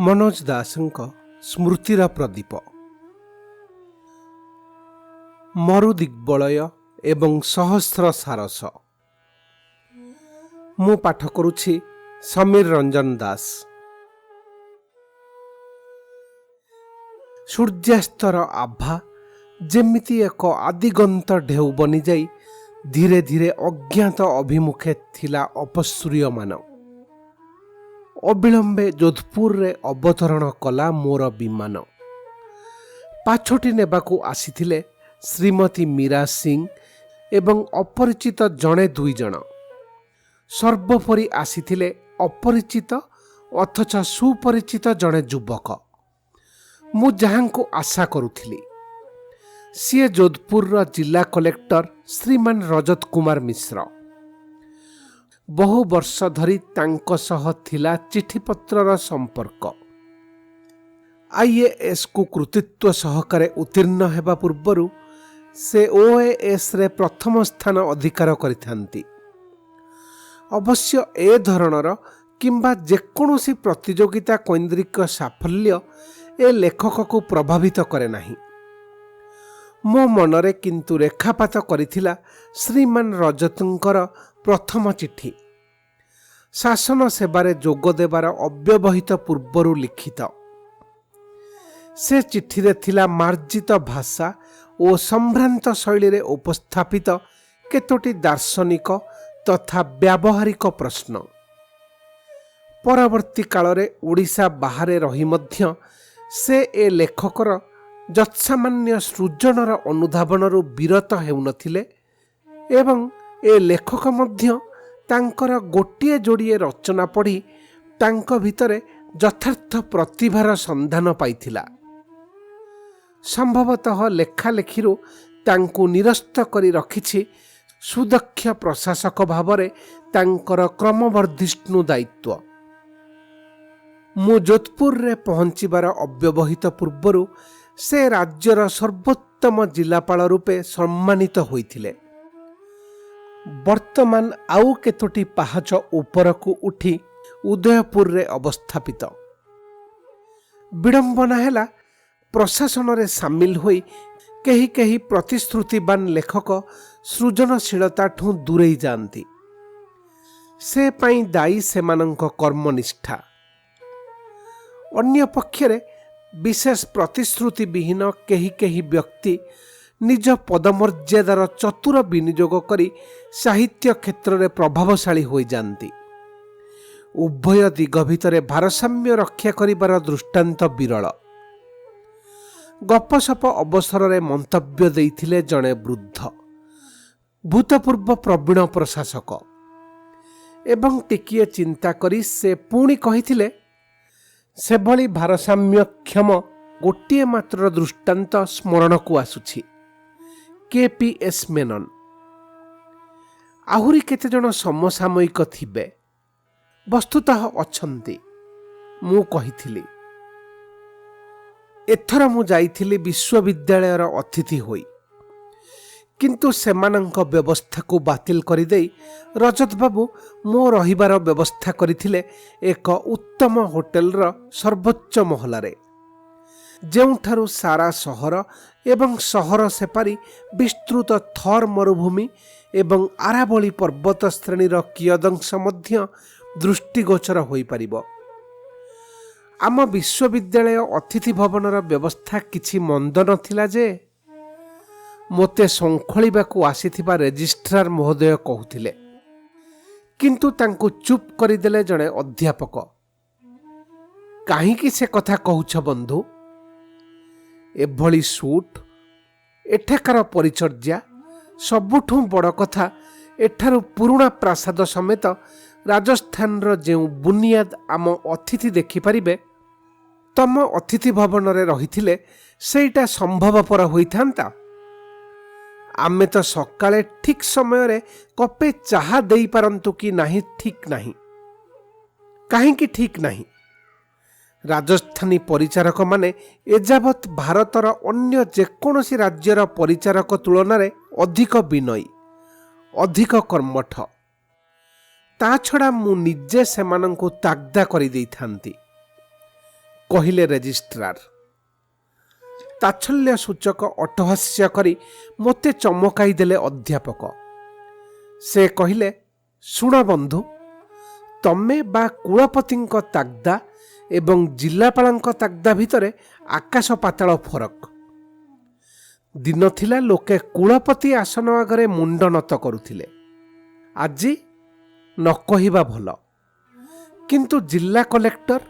मनोज दासଙ୍କ ସ୍ମୃତିର ପ୍ରଦୀପ। ମରୁ ଦିଗ୍ବଳୟ ଏବଂ ସହସ୍ର ସାରସ। ମୁଁ ପାଠ କରୁଛି ସମୀର ରଞ୍ଜନ ଦାସ। ସୂର୍ଯ୍ୟାସ୍ତର ଆଭା ଯେମିତି ଏକ ଆଦିଗନ୍ତ ଢେଉ ବନିଯାଇ ଧୀରେ ଧୀରେ ଅଜ୍ଞାତ ଅଭିମୁଖେ ଥିଲା ଅପସୂର୍ଯ୍ୟମାନ। ଅବିଳମ୍ବେ ଯୋଧପୁରରେ ଅବତରଣ କଲା ମୋର ବିମାନ। ପାଛୋଟି ନେବାକୁ ଆସିଥିଲେ ଶ୍ରୀମତୀ ମୀରା ସିଂ ଏବଂ ଅପରିଚିତ ଜଣେ ଦୁଇ ଜଣ। ସର୍ବୋପରି ଆସିଥିଲେ ଅପରିଚିତ ଅଥଚ ସୁପରିଚିତ ଜଣେ ଯୁବକ। ମୁଁ ଯାହାଙ୍କୁ ଆଶା କରୁଥିଲି ସିଏ ଯୋଧପୁରର ଜିଲ୍ଲା କଲେକ୍ଟର ଶ୍ରୀମାନ ରଜତ କୁମାର ମିଶ୍ର। ବହୁ ବର୍ଷ ଧରି ତାଙ୍କ ସହ ଥିଲା ଚିଠିପତ୍ରର ସମ୍ପର୍କ। IASକୁ କୃତିତ୍ୱ ସହକାରେ ଉତ୍ତୀର୍ଣ୍ଣ ହେବା ପୂର୍ବରୁ ସେ OASରେ ପ୍ରଥମ ସ୍ଥାନ ଅଧିକାର କରିଥାନ୍ତି। ଅବଶ୍ୟ ଏ ଧରଣର କିମ୍ବା ଯେକୌଣସି ପ୍ରତିଯୋଗିତା କୈନ୍ଦ୍ରିକ ସାଫଲ୍ୟ ଏ ଲେଖକକୁ ପ୍ରଭାବିତ କରେ ନାହିଁ। ମୋ ମନରେ କିନ୍ତୁ ରେଖାପାତ କରିଥିଲା ଶ୍ରୀମାନ ରଜତଙ୍କର ପ୍ରଥମ ଚିଠି। ଶାସନ ସେବାରେ ଯୋଗ ଦେବାର ଅବ୍ୟବହିତ ପୂର୍ବରୁ ଲିଖିତ। ସେ ଚିଠିରେ ଥିଲା ମାର୍ଜିତ ଭାଷା ଓ ସମ୍ଭ୍ରାନ୍ତ ଶୈଳୀରେ ଉପସ୍ଥାପିତ କେତୋଟି ଦାର୍ଶନିକ ତଥା ବ୍ୟାବହାରିକ ପ୍ରଶ୍ନ। ପରବର୍ତ୍ତୀ କାଳରେ ଓଡ଼ିଶା ବାହାରେ ରହି ମଧ୍ୟ ସେ ଏ ଲେଖକର ଯତ୍ସାମାନ୍ୟ ସୃଜନର ଅନୁଧାବନରୁ ବିରତ ହେଉନଥିଲେ ଏବଂ ଏ ଲେଖକ ମଧ୍ୟ ତାଙ୍କର ଗୋଟିଏ ଯୋଡ଼ିଏ ରଚନା ପଢ଼ି ତାଙ୍କ ଭିତରେ ଯଥାର୍ଥ ପ୍ରତିଭାର ସନ୍ଧାନ ପାଇଥିଲା। ସମ୍ଭବତଃ ଲେଖାଲେଖିରୁ ତାଙ୍କୁ ନିରସ୍ତ କରି ରଖିଛି ସୁଦକ୍ଷ ପ୍ରଶାସକ ଭାବରେ ତାଙ୍କର କ୍ରମବର୍ଦ୍ଧିଷ୍ଣୁ ଦାୟିତ୍ୱ। ମୁଁ ଯୋଧପୁରରେ ପହଞ୍ଚିବାର ଅବ୍ୟବହିତ ପୂର୍ବରୁ ସେ ରାଜ୍ୟର ସର୍ବୋତ୍ତମ ଜିଲ୍ଲାପାଳ ରୂପେ ସମ୍ମାନିତ ହୋଇଥିଲେ। ବର୍ତ୍ତମାନ ଆଉ କେତୋଟି ପାହାଚ ଉପରକୁ ଉଠି ଉଦୟପୁରରେ ଅବସ୍ଥାପିତ। ବିଡ଼ମ୍ବନା ହେଲା ପ୍ରଶାସନରେ ସାମିଲ ହୋଇ କେହି କେହି ପ୍ରତିଶ୍ରୁତିବାନ ଲେଖକ ସୃଜନଶୀଳତାଠୁ ଦୂରେଇ ଯାଆନ୍ତି। ସେ ପାଇଁ ଦାୟୀ ସେମାନଙ୍କ କର୍ମନିଷ୍ଠା। ଅନ୍ୟ ପକ୍ଷରେ ବିଶେଷ ପ୍ରତିଶ୍ରୁତିବିହୀନ କେହି କେହି ବ୍ୟକ୍ତି ନିଜ ପଦମର୍ଯ୍ୟାଦାର ଚତୁର ବିନିଯୋଗ କରି ସାହିତ୍ୟ କ୍ଷେତ୍ରରେ ପ୍ରଭାବଶାଳୀ ହୋଇଯାଆନ୍ତି। ଉଭୟ ଦିଗ ଭିତରେ ଭାରସାମ୍ୟ ରକ୍ଷା କରିବାର ଦୃଷ୍ଟାନ୍ତ ବିରଳ। ଗପସପ ଅବସରରେ ମନ୍ତବ୍ୟ ଦେଇଥିଲେ ଜଣେ ବୃଦ୍ଧ ଭୂତପୂର୍ବ ପ୍ରବୀଣ ପ୍ରଶାସକ ଏବଂ ଟିକିଏ ଚିନ୍ତା କରି ସେ ପୁଣି କହିଥିଲେ, ସେଭଳି ଭାରସାମ୍ୟକ୍ଷମ ଗୋଟିଏ ମାତ୍ର ଦୃଷ୍ଟାନ୍ତ ସ୍ମରଣକୁ ଆସୁଛି, KPS ମେନନ। ଆହୁରି କେତେଜଣ ସମସାମୟିକ ଥିବେ, ବସ୍ତୁତଃ ଅଛନ୍ତି। ମୁଁ କହିଥିଲି, ଏଥର ମୁଁ ଯାଇଥିଲି ବିଶ୍ୱବିଦ୍ୟାଳୟର ଅତିଥି ହୋଇ, କିନ୍ତୁ ସେମାନଙ୍କ ବ୍ୟବସ୍ଥାକୁ ବାତିଲ କରିଦେଇ ରଜତବାବୁ ମୋ ରହିବାର ବ୍ୟବସ୍ଥା କରିଥିଲେ ଏକ ଉତ୍ତମ ହୋଟେଲର ସର୍ବୋଚ୍ଚ ମହଲାରେ, ଯେଉଁଠାରୁ ସାରା ସହର ଏବଂ ସହର ସେପାରି ବିସ୍ତୃତ ଥର୍ ମରୁଭୂମି ଏବଂ ଆରାବଳୀ ପର୍ବତ ଶ୍ରେଣୀର କିୟଦଂଶ ମଧ୍ୟ ଦୃଷ୍ଟିଗୋଚର ହୋଇପାରିବ। ଆମ ବିଶ୍ୱବିଦ୍ୟାଳୟ ଅତିଥି ଭବନର ବ୍ୟବସ୍ଥା କିଛି ମନ୍ଦ ନଥିଲା ଯେ, ମୋତେ ଶଙ୍ଖୋଳିବାକୁ ଆସିଥିବା ରେଜିଷ୍ଟ୍ରାର ମହୋଦୟ କହୁଥିଲେ, କିନ୍ତୁ ତାଙ୍କୁ ଚୁପ୍ କରିଦେଲେ ଜଣେ ଅଧ୍ୟାପକ। କାହିଁକି ସେ କଥା କହୁଛ ବନ୍ଧୁ? ଏଭଳି ସୁଟ୍, ଏଠାକାର ପରିଚର୍ଯ୍ୟା, ସବୁଠୁ ବଡ଼ କଥା ଏଠାରୁ ପୁରୁଣା ପ୍ରାସାଦ ସମେତ ରାଜସ୍ଥାନର ଯେଉଁ ବୁନିୟାଦ ଆମ ଅତିଥି ଦେଖିପାରିବେ, ତମ ଅତିଥି ଭବନରେ ରହିଥିଲେ ସେଇଟା ସମ୍ଭବପର ହୋଇଥାନ୍ତା। ଆମେ ତ ସକାଳେ ଠିକ୍ ସମୟରେ କପେ ଚାହା ଦେଇପାରନ୍ତୁ କି ନାହିଁ ଠିକ୍ ନାହିଁ। କାହିଁକି ଠିକ୍ ନାହିଁ? ରାଜସ୍ଥାନୀ ପରିଚାରକମାନେ ଏଯାବତ୍ ଭାରତର ଅନ୍ୟ ଯେକୌଣସି ରାଜ୍ୟର ପରିଚାରକ ତୁଳନାରେ ଅଧିକ ବିନୟୀ, ଅଧିକ କର୍ମଠ। ତା ଛଡ଼ା ମୁଁ ନିଜେ ସେମାନଙ୍କୁ ତାଗଦା କରିଦେଇଥାନ୍ତି। କହିଲେ ରେଜିଷ୍ଟ୍ରାର। ତାଚ୍ଛଲ୍ୟ ସୂଚକ ଅଟ୍ଟହାସ୍ୟ କରି ମୋତେ ଚମକାଇ ଦେଲେ ଅଧ୍ୟାପକ। ସେ କହିଲେ, ଶୁଣ ବନ୍ଧୁ, ତମେ ବା କୁଳପତିଙ୍କ ତାଗଦା ଏବଂ ଜିଲ୍ଲାପାଳଙ୍କ ତାଗଦା ଭିତରେ ଆକାଶ ପାତାଳ ଫରକ। ଦିନ ଥିଲା ଲୋକେ କୁଳପତି ଆସନ ଆଗରେ ମୁଣ୍ଡ ନତ କରୁଥିଲେ। ଆଜି ନ କହିବା ଭଲ। କିନ୍ତୁ ଜିଲ୍ଲା କଲେକ୍ଟର,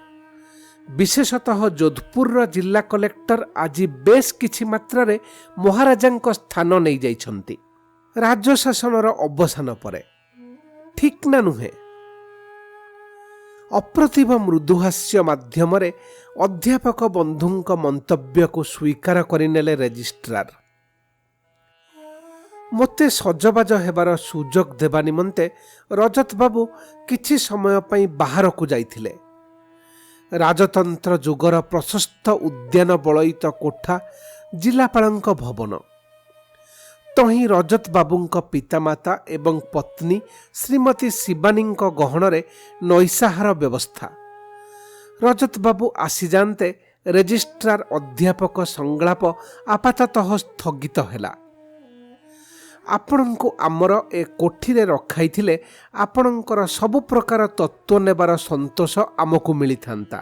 ବିଶେଷତଃ ଯୋଧପୁରର ଜିଲ୍ଲା କଲେକ୍ଟର ଆଜି ବେଶ କିଛି ମାତ୍ରାରେ ମହାରାଜାଙ୍କ ସ୍ଥାନ ନେଇଯାଇଛନ୍ତି ରାଜ୍ୟଶାସନର ଅବସାନ ପରେ। ଠିକ୍ ନା ନୁହେଁ? ଅପ୍ରତିଭ ମୃଦୁହାସ୍ୟ ମାଧ୍ୟମରେ ଅଧ୍ୟାପକ ବନ୍ଧୁଙ୍କ ମନ୍ତବ୍ୟକୁ ସ୍ୱୀକାର କରିନେଲେ ରେଜିଷ୍ଟ୍ରାର। ମୋତେ ସଜବାଜ ହେବାର ସୁଯୋଗ ଦେବା ନିମନ୍ତେ ରଜତ ବାବୁ କିଛି ସମୟ ପାଇଁ ବାହାରକୁ ଯାଇଥିଲେ। ରାଜତନ୍ତ୍ର ଯୁଗର ପ୍ରଶସ୍ତ ଉଦ୍ୟାନ ବଳୟିତ କୋଠା ଜିଲ୍ଲାପାଳଙ୍କ ଭବନ। ତହିଁ ରଜତ ବାବୁଙ୍କ ପିତାମାତା ଏବଂ ପତ୍ନୀ ଶ୍ରୀମତୀ ଶିବାନୀଙ୍କ ଗହଣରେ ନୈଶାହାର ବ୍ୟବସ୍ଥା। ରଜତ ବାବୁ ଆସିଯାନ୍ତେ ରେଜିଷ୍ଟ୍ରାର ଅଧ୍ୟାପକ ସଂଳାପ ଆପାତତଃ ସ୍ଥଗିତ ହେଲା। ଆପଣଙ୍କୁ ଆମର ଏ କୋଠିରେ ରଖାଇଥିଲେ ଆପଣଙ୍କର ସବୁ ପ୍ରକାର ତତ୍ତ୍ୱ ନେବାର ସନ୍ତୋଷ ଆମକୁ ମିଳିଥାନ୍ତା।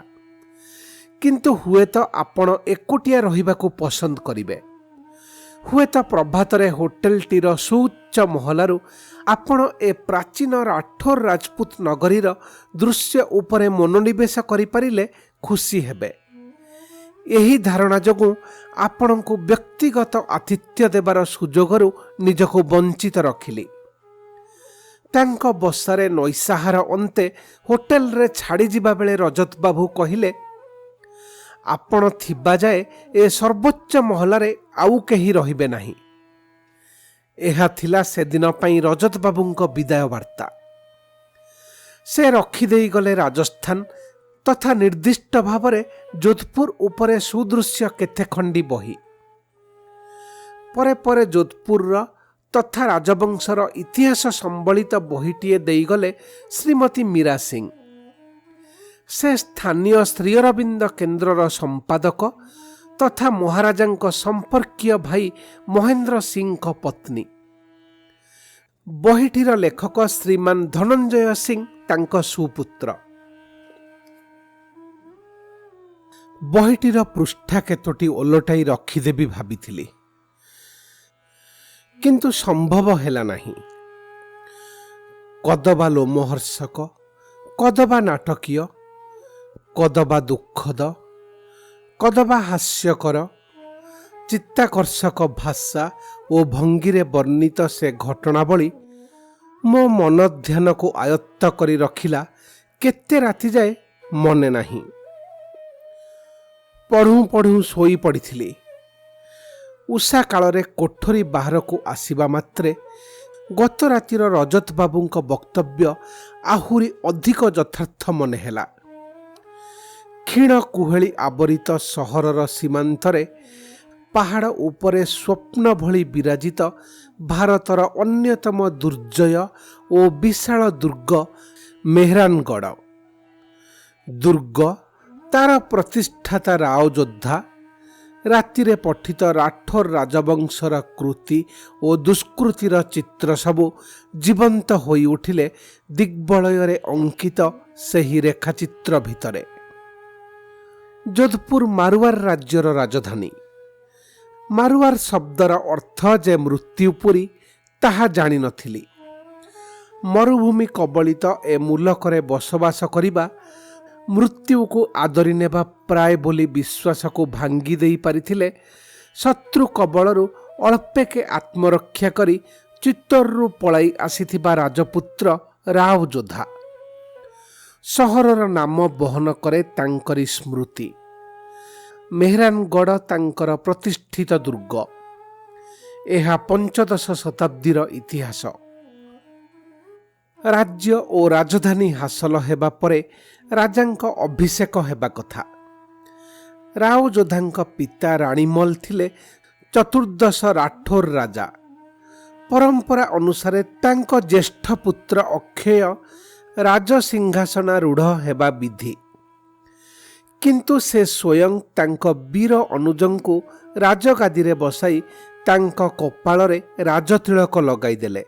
କିନ୍ତୁ ହୁଏତ ଆପଣ ଏକୁଟିଆ ରହିବାକୁ ପସନ୍ଦ କରିବେ। ହୁଏତ ପ୍ରଭାତରେ ହୋଟେଲଟିର ସୁଉଚ୍ଚ ମହଲାରୁ ଆପଣ ଏ ପ୍ରାଚୀନ ରାଠୋର ରାଜପୁତ ନଗରୀର ଦୃଶ୍ୟ ଉପରେ ମନୋନିବେଶ କରିପାରିଲେ ଖୁସି ହେବେ। ଏହି ଧାରଣା ଯୋଗୁଁ ଆପଣଙ୍କୁ ବ୍ୟକ୍ତିଗତ ଆତିଥ୍ୟ ଦେବାର ସୁଯୋଗରୁ ନିଜକୁ ବଞ୍ଚିତ ରଖିଲି। ତାଙ୍କ ବସାରେ ନୈଶାହାର ଅନ୍ତେ ହୋଟେଲରେ ଛାଡ଼ିଯିବା ବେଳେ ରଜତ ବାବୁ କହିଲେ, ଆପଣ ଥିବା ଯାଏ ଏ ସର୍ବୋଚ୍ଚ ମହଲାରେ ଆଉ କେହି ରହିବେ ନାହିଁ। ଏହା ଥିଲା ସେଦିନ ପାଇଁ ରଜତ ବାବୁଙ୍କ ବିଦାୟ ବାର୍ତ୍ତା। ସେ ରଖିଦେଇ ଗଲେ ରାଜସ୍ଥାନ ତଥା ନିର୍ଦ୍ଦିଷ୍ଟ ଭାବରେ ଯୋଧପୁର ଉପରେ ସୁଦୃଶ୍ୟ କେତେ ଖଣ୍ଡି ବହି। ପରେ ପରେ ଯୋଧପୁରର ତଥା ରାଜବଂଶର ଇତିହାସ ସମ୍ବଳିତ ବହିଟିଏ ଦେଇଗଲେ ଶ୍ରୀମତୀ ମୀରା ସିଂ। ସେ ସ୍ଥାନୀୟ ଶ୍ରୀଅରବିନ୍ଦ କେନ୍ଦ୍ରର ସମ୍ପାଦକ ତଥା ମହାରାଜାଙ୍କ ସମ୍ପର୍କୀୟ ଭାଇ ମହେନ୍ଦ୍ର ସିଂଙ୍କ ପତ୍ନୀ। ବହିଟିର ଲେଖକ ଶ୍ରୀମାନ ଧନଞ୍ଜୟ ସିଂ ତାଙ୍କ ସୁପୁତ୍ର। ବହିଟିର ପୃଷ୍ଠା କେତୋଟି ଓଲଟାଇ ରଖିଦେବି ଭାବିଥିଲି, କିନ୍ତୁ ସମ୍ଭବ ହେଲା ନାହିଁ। କଦବା ଲୋମହର୍ଷକ, କଦବା ନାଟକୀୟ, କଦବା ଦୁଃଖଦ, କଦବା ହାସ୍ୟକର, ଚିତ୍ତାକର୍ଷକ ଭାଷା ଓ ଭଙ୍ଗୀରେ ବର୍ଣ୍ଣିତ ସେ ଘଟଣାବଳୀ ମୋ ମନ ଧ୍ୟାନକୁ ଆୟତ୍ତ କରି ରଖିଲା କେତେ ରାତି ଯାଏ ମନେ ନାହିଁ। ପଢ଼ୁଁ ପଢ଼ୁଁ ଶୋଇ ପଡ଼ିଥିଲି। ଉଷା କାଳରେ କୋଠରୀ ବାହାରକୁ ଆସିବା ମାତ୍ରେ ଗତ ରାତିର ରଜତ ବାବୁଙ୍କ ବକ୍ତବ୍ୟ ଆହୁରି ଅଧିକ ଯଥାର୍ଥ ମନେ ହେଲା। କ୍ଷୀଣ କୁହେଳି ଆବରିତ ସହରର ସୀମାନ୍ତରେ ପାହାଡ଼ ଉପରେ ସ୍ୱପ୍ନ ଭଳି ବିରାଜିତ ଭାରତର ଅନ୍ୟତମ ଦୁର୍ଜୟ ଓ ବିଶାଳ ଦୁର୍ଗ ମେହରାନଗଡ଼। ଦୁର୍ଗ, ତାର ପ୍ରତିଷ୍ଠାତା ରାଓ ଯୋଦ୍ଧା, ରାତିରେ ପଠିତ ରାଠୋର ରାଜବଂଶର କୃତି ଓ ଦୁଷ୍କୃତିର ଚିତ୍ର ସବୁ ଜୀବନ୍ତ ହୋଇ ଉଠିଲେ ଦିଗ୍ବଳୟରେ ଅଙ୍କିତ ସେହି ରେଖାଚିତ୍ର ଭିତରେ। ଯୋଧପୁର ମାରୱାର ରାଜ୍ୟର ରାଜଧାନୀ। ମାରୱାର ଶବ୍ଦର ଅର୍ଥ ଯେ ମୃତ୍ୟୁପୁରୀ ତାହା ଜାଣିନଥିଲି। ମରୁଭୂମି କବଳିତ ଏ ମୁଲକରେ ବସବାସ କରିବା ମୃତ୍ୟୁକୁ ଆଦରି ନେବା ପ୍ରାୟ ବୋଲି ବିଶ୍ୱାସକୁ ଭାଙ୍ଗି ଦେଇ ପାରିଥିଲେ ଶତ୍ରୁ କବଳରୁ ଅଳ୍ପେକେ ଆତ୍ମରକ୍ଷା କରି ଚିତ୍ତୋରରୁ ପଳାଇ ଆସିଥିବା ରାଜପୁତ୍ର ରାଓ ଯୋଦ୍ଧା। ସହରର ନାମ ବହନ କରେ ତାଙ୍କରି ସ୍ମୃତି। ମେହରାନଗଡ଼ ତାଙ୍କର ପ୍ରତିଷ୍ଠିତ ଦୁର୍ଗ। ଏହା 15ଶ ଶତାବ୍ଦୀର ଇତିହାସ। ରାଜ୍ୟ ଓ ରାଜଧାନୀ ହାସଲ ହେବା ପରେ ରାଜାଙ୍କ ଅଭିଷେକ ହେବା କଥା। ରାଓ ଯୋଦ୍ଧାଙ୍କ ପିତା ରାଣୀମଲ ଥିଲେ ଚତୁର୍ଦ୍ଦଶ ରାଠୋର ରାଜା। ପରମ୍ପରା ଅନୁସାରେ ତାଙ୍କ ଜ୍ୟେଷ୍ଠ ପୁତ୍ର ଅକ୍ଷୟ ରାଜସିଂହାସନାରୂଢ଼ ହେବା ବିଧି। କିନ୍ତୁ ସେ ସ୍ୱୟଂ ତାଙ୍କ ବୀର ଅନୁଜଙ୍କୁ ରାଜଗାଦିରେ ବସାଇ ତାଙ୍କ କପାଳରେ ରାଜତିଳକ ଲଗାଇଦେଲେ।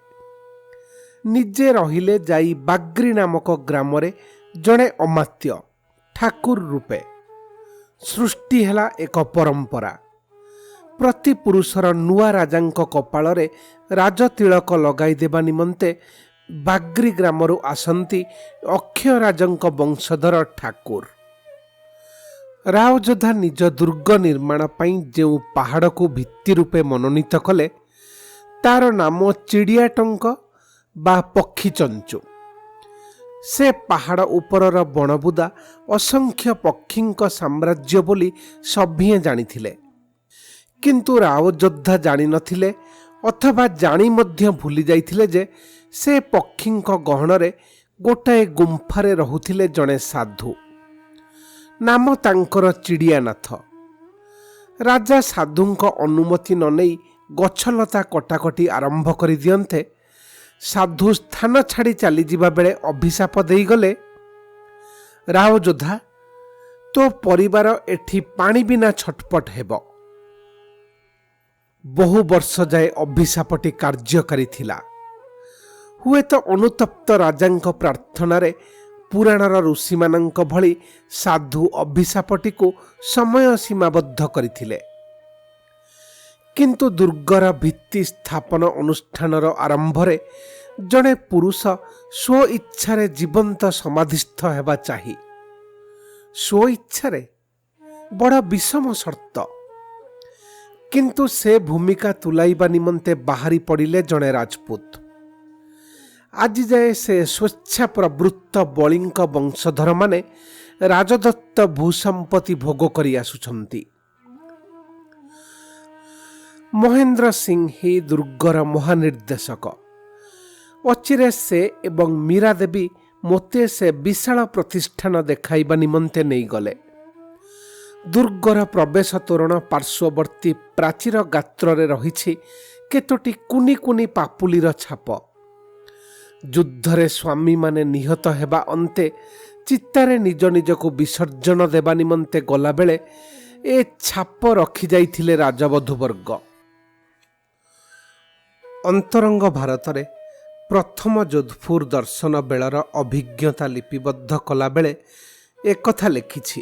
ନିଜେ ରହିଲେ ଯାଇ ବାଗ୍ରି ନାମକ ଗ୍ରାମରେ ଜଣେ ଅମାତ୍ୟ ଠାକୁର ରୂପେ। ସୃଷ୍ଟି ହେଲା ଏକ ପରମ୍ପରା। ପ୍ରତି ପୁରୁଷର ନୂଆ ରାଜାଙ୍କ କପାଳରେ ରାଜତିଳକ ଲଗାଇ ଦେବା ନିମନ୍ତେ ବାଗ୍ରି ଗ୍ରାମରୁ ଆସନ୍ତି ଅକ୍ଷୟ ରାଜଙ୍କ ବଂଶଧର ଠାକୁର। ରାଓଯୋଦ୍ଧା ନିଜ ଦୁର୍ଗ ନିର୍ମାଣ ପାଇଁ ଯେଉଁ ପାହାଡ଼କୁ ଭିତ୍ତି ରୂପେ ମନୋନୀତ କଲେ ତାର ନାମ ଚିଡ଼ିଆଟଙ୍କ ବା ପକ୍ଷୀଚଞ୍ଚୁ। ସେ ପାହାଡ଼ ଉପରର ବଣବୁଦା ଅସଂଖ୍ୟ ପକ୍ଷୀଙ୍କ ସାମ୍ରାଜ୍ୟ ବୋଲି ସଭିଏଁ ଜାଣିଥିଲେ। କିନ୍ତୁ ରାଓଯୋଦ୍ଧା ଜାଣିନଥିଲେ ଅଥବା ଜାଣି ମଧ୍ୟ ଭୁଲି ଯାଇଥିଲେ ଯେ ସେ ପକ୍ଷୀଙ୍କ ଗହଣରେ ଗୋଟାଏ ଗୁମ୍ଫାରେ ରହୁଥିଲେ ଜଣେ ସାଧୁ। ନାମ ତାଙ୍କର ଚିଡ଼ିଆନାଥ। ରାଜା ସାଧୁଙ୍କ ଅନୁମତି ନ ନେଇ ଗଛଲତା କଟାକଟି ଆରମ୍ଭ କରିଦିଅନ୍ତେ। ସାଧୁ ସ୍ଥାନ ଛାଡ଼ି ଚାଲିଯିବା ବେଳେ ଅଭିଶାପ ଦେଇଗଲେ, ରାଓଯୋଦ୍ଧା, ତୋ ପରିବାର ଏଠି ପାଣି ବିନା ଛଟପଟ ହେବ। ବହୁ ବର୍ଷ ଯାଏ ଅଭିଶାପଟି କାର୍ଯ୍ୟକାରୀ ଥିଲା। ହୁଏତ ଅନୁତପ୍ତ ରାଜାଙ୍କ ପ୍ରାର୍ଥନାରେ ପୁରାଣର ଋଷିମାନଙ୍କ ଭଳି ସାଧୁ ଅଭିଶାପଟିକୁ ସମୟ ସୀମାବଦ୍ଧ କରିଥିଲେ। କିନ୍ତୁ ଦୁର୍ଗର ଭିତ୍ତି ସ୍ଥାପନ ଅନୁଷ୍ଠାନର ଆରମ୍ଭରେ ଜଣେ ପୁରୁଷ ସ୍ୱ ଇଚ୍ଛାରେ ଜୀବନ୍ତ ସମାଧିସ୍ଥ ହେବା ଚାହି। ସ୍ୱ ଇଚ୍ଛାରେ? ବଡ଼ ବିଷମ ସର୍ତ୍ତ। କିନ୍ତୁ ସେ ଭୂମିକା ତୁଲାଇବା ନିମନ୍ତେ ବାହାରି ପଡ଼ିଲେ ଜଣେ ରାଜପୁତ। ଆଜି ଯାଏ ସେ ସ୍ୱେଚ୍ଛା ପ୍ରବୃତ୍ତ ବଳିଙ୍କ ବଂଶଧରମାନେ ରାଜଦତ୍ତ ଭୂସମ୍ପତ୍ତି ଭୋଗ କରି ଆସୁଛନ୍ତି। ମହେନ୍ଦ୍ର ସିଂ ହିଁ ଦୁର୍ଗର ମହାନିର୍ଦ୍ଦେଶକ। ଅଚିରେ ସେ ଏବଂ ମୀରା ଦେବୀ ମୋତେ ସେ ବିଶାଳ ପ୍ରତିଷ୍ଠାନ ଦେଖାଇବା ନିମନ୍ତେ ନେଇଗଲେ। ଦୁର୍ଗର ପ୍ରବେଶ ତୋରଣ ପାର୍ଶ୍ୱବର୍ତ୍ତୀ ପ୍ରାଚୀର ଗାତ୍ରରେ ରହିଛି କେତୋଟି କୁନି କୁନି ପାପୁଲିର ଛାପ। ଯୁଦ୍ଧରେ ସ୍ୱାମୀମାନେ ନିହତ ହେବା ଅନ୍ତେ ଚିତାରେ ନିଜ ନିଜକୁ ବିସର୍ଜନ ଦେବା ନିମନ୍ତେ ଗଲାବେଳେ ଏ ଛାପ ରଖିଯାଇଥିଲେ ରାଜବଧୂବର୍ଗ। ଅନ୍ତରଙ୍ଗ ଭାରତରେ ପ୍ରଥମ ଯୋଧପୁର ଦର୍ଶନ ବେଳର ଅଭିଜ୍ଞତା ଲିପିବଦ୍ଧ କଲାବେଳେ ଏକଥା ଲେଖିଛି।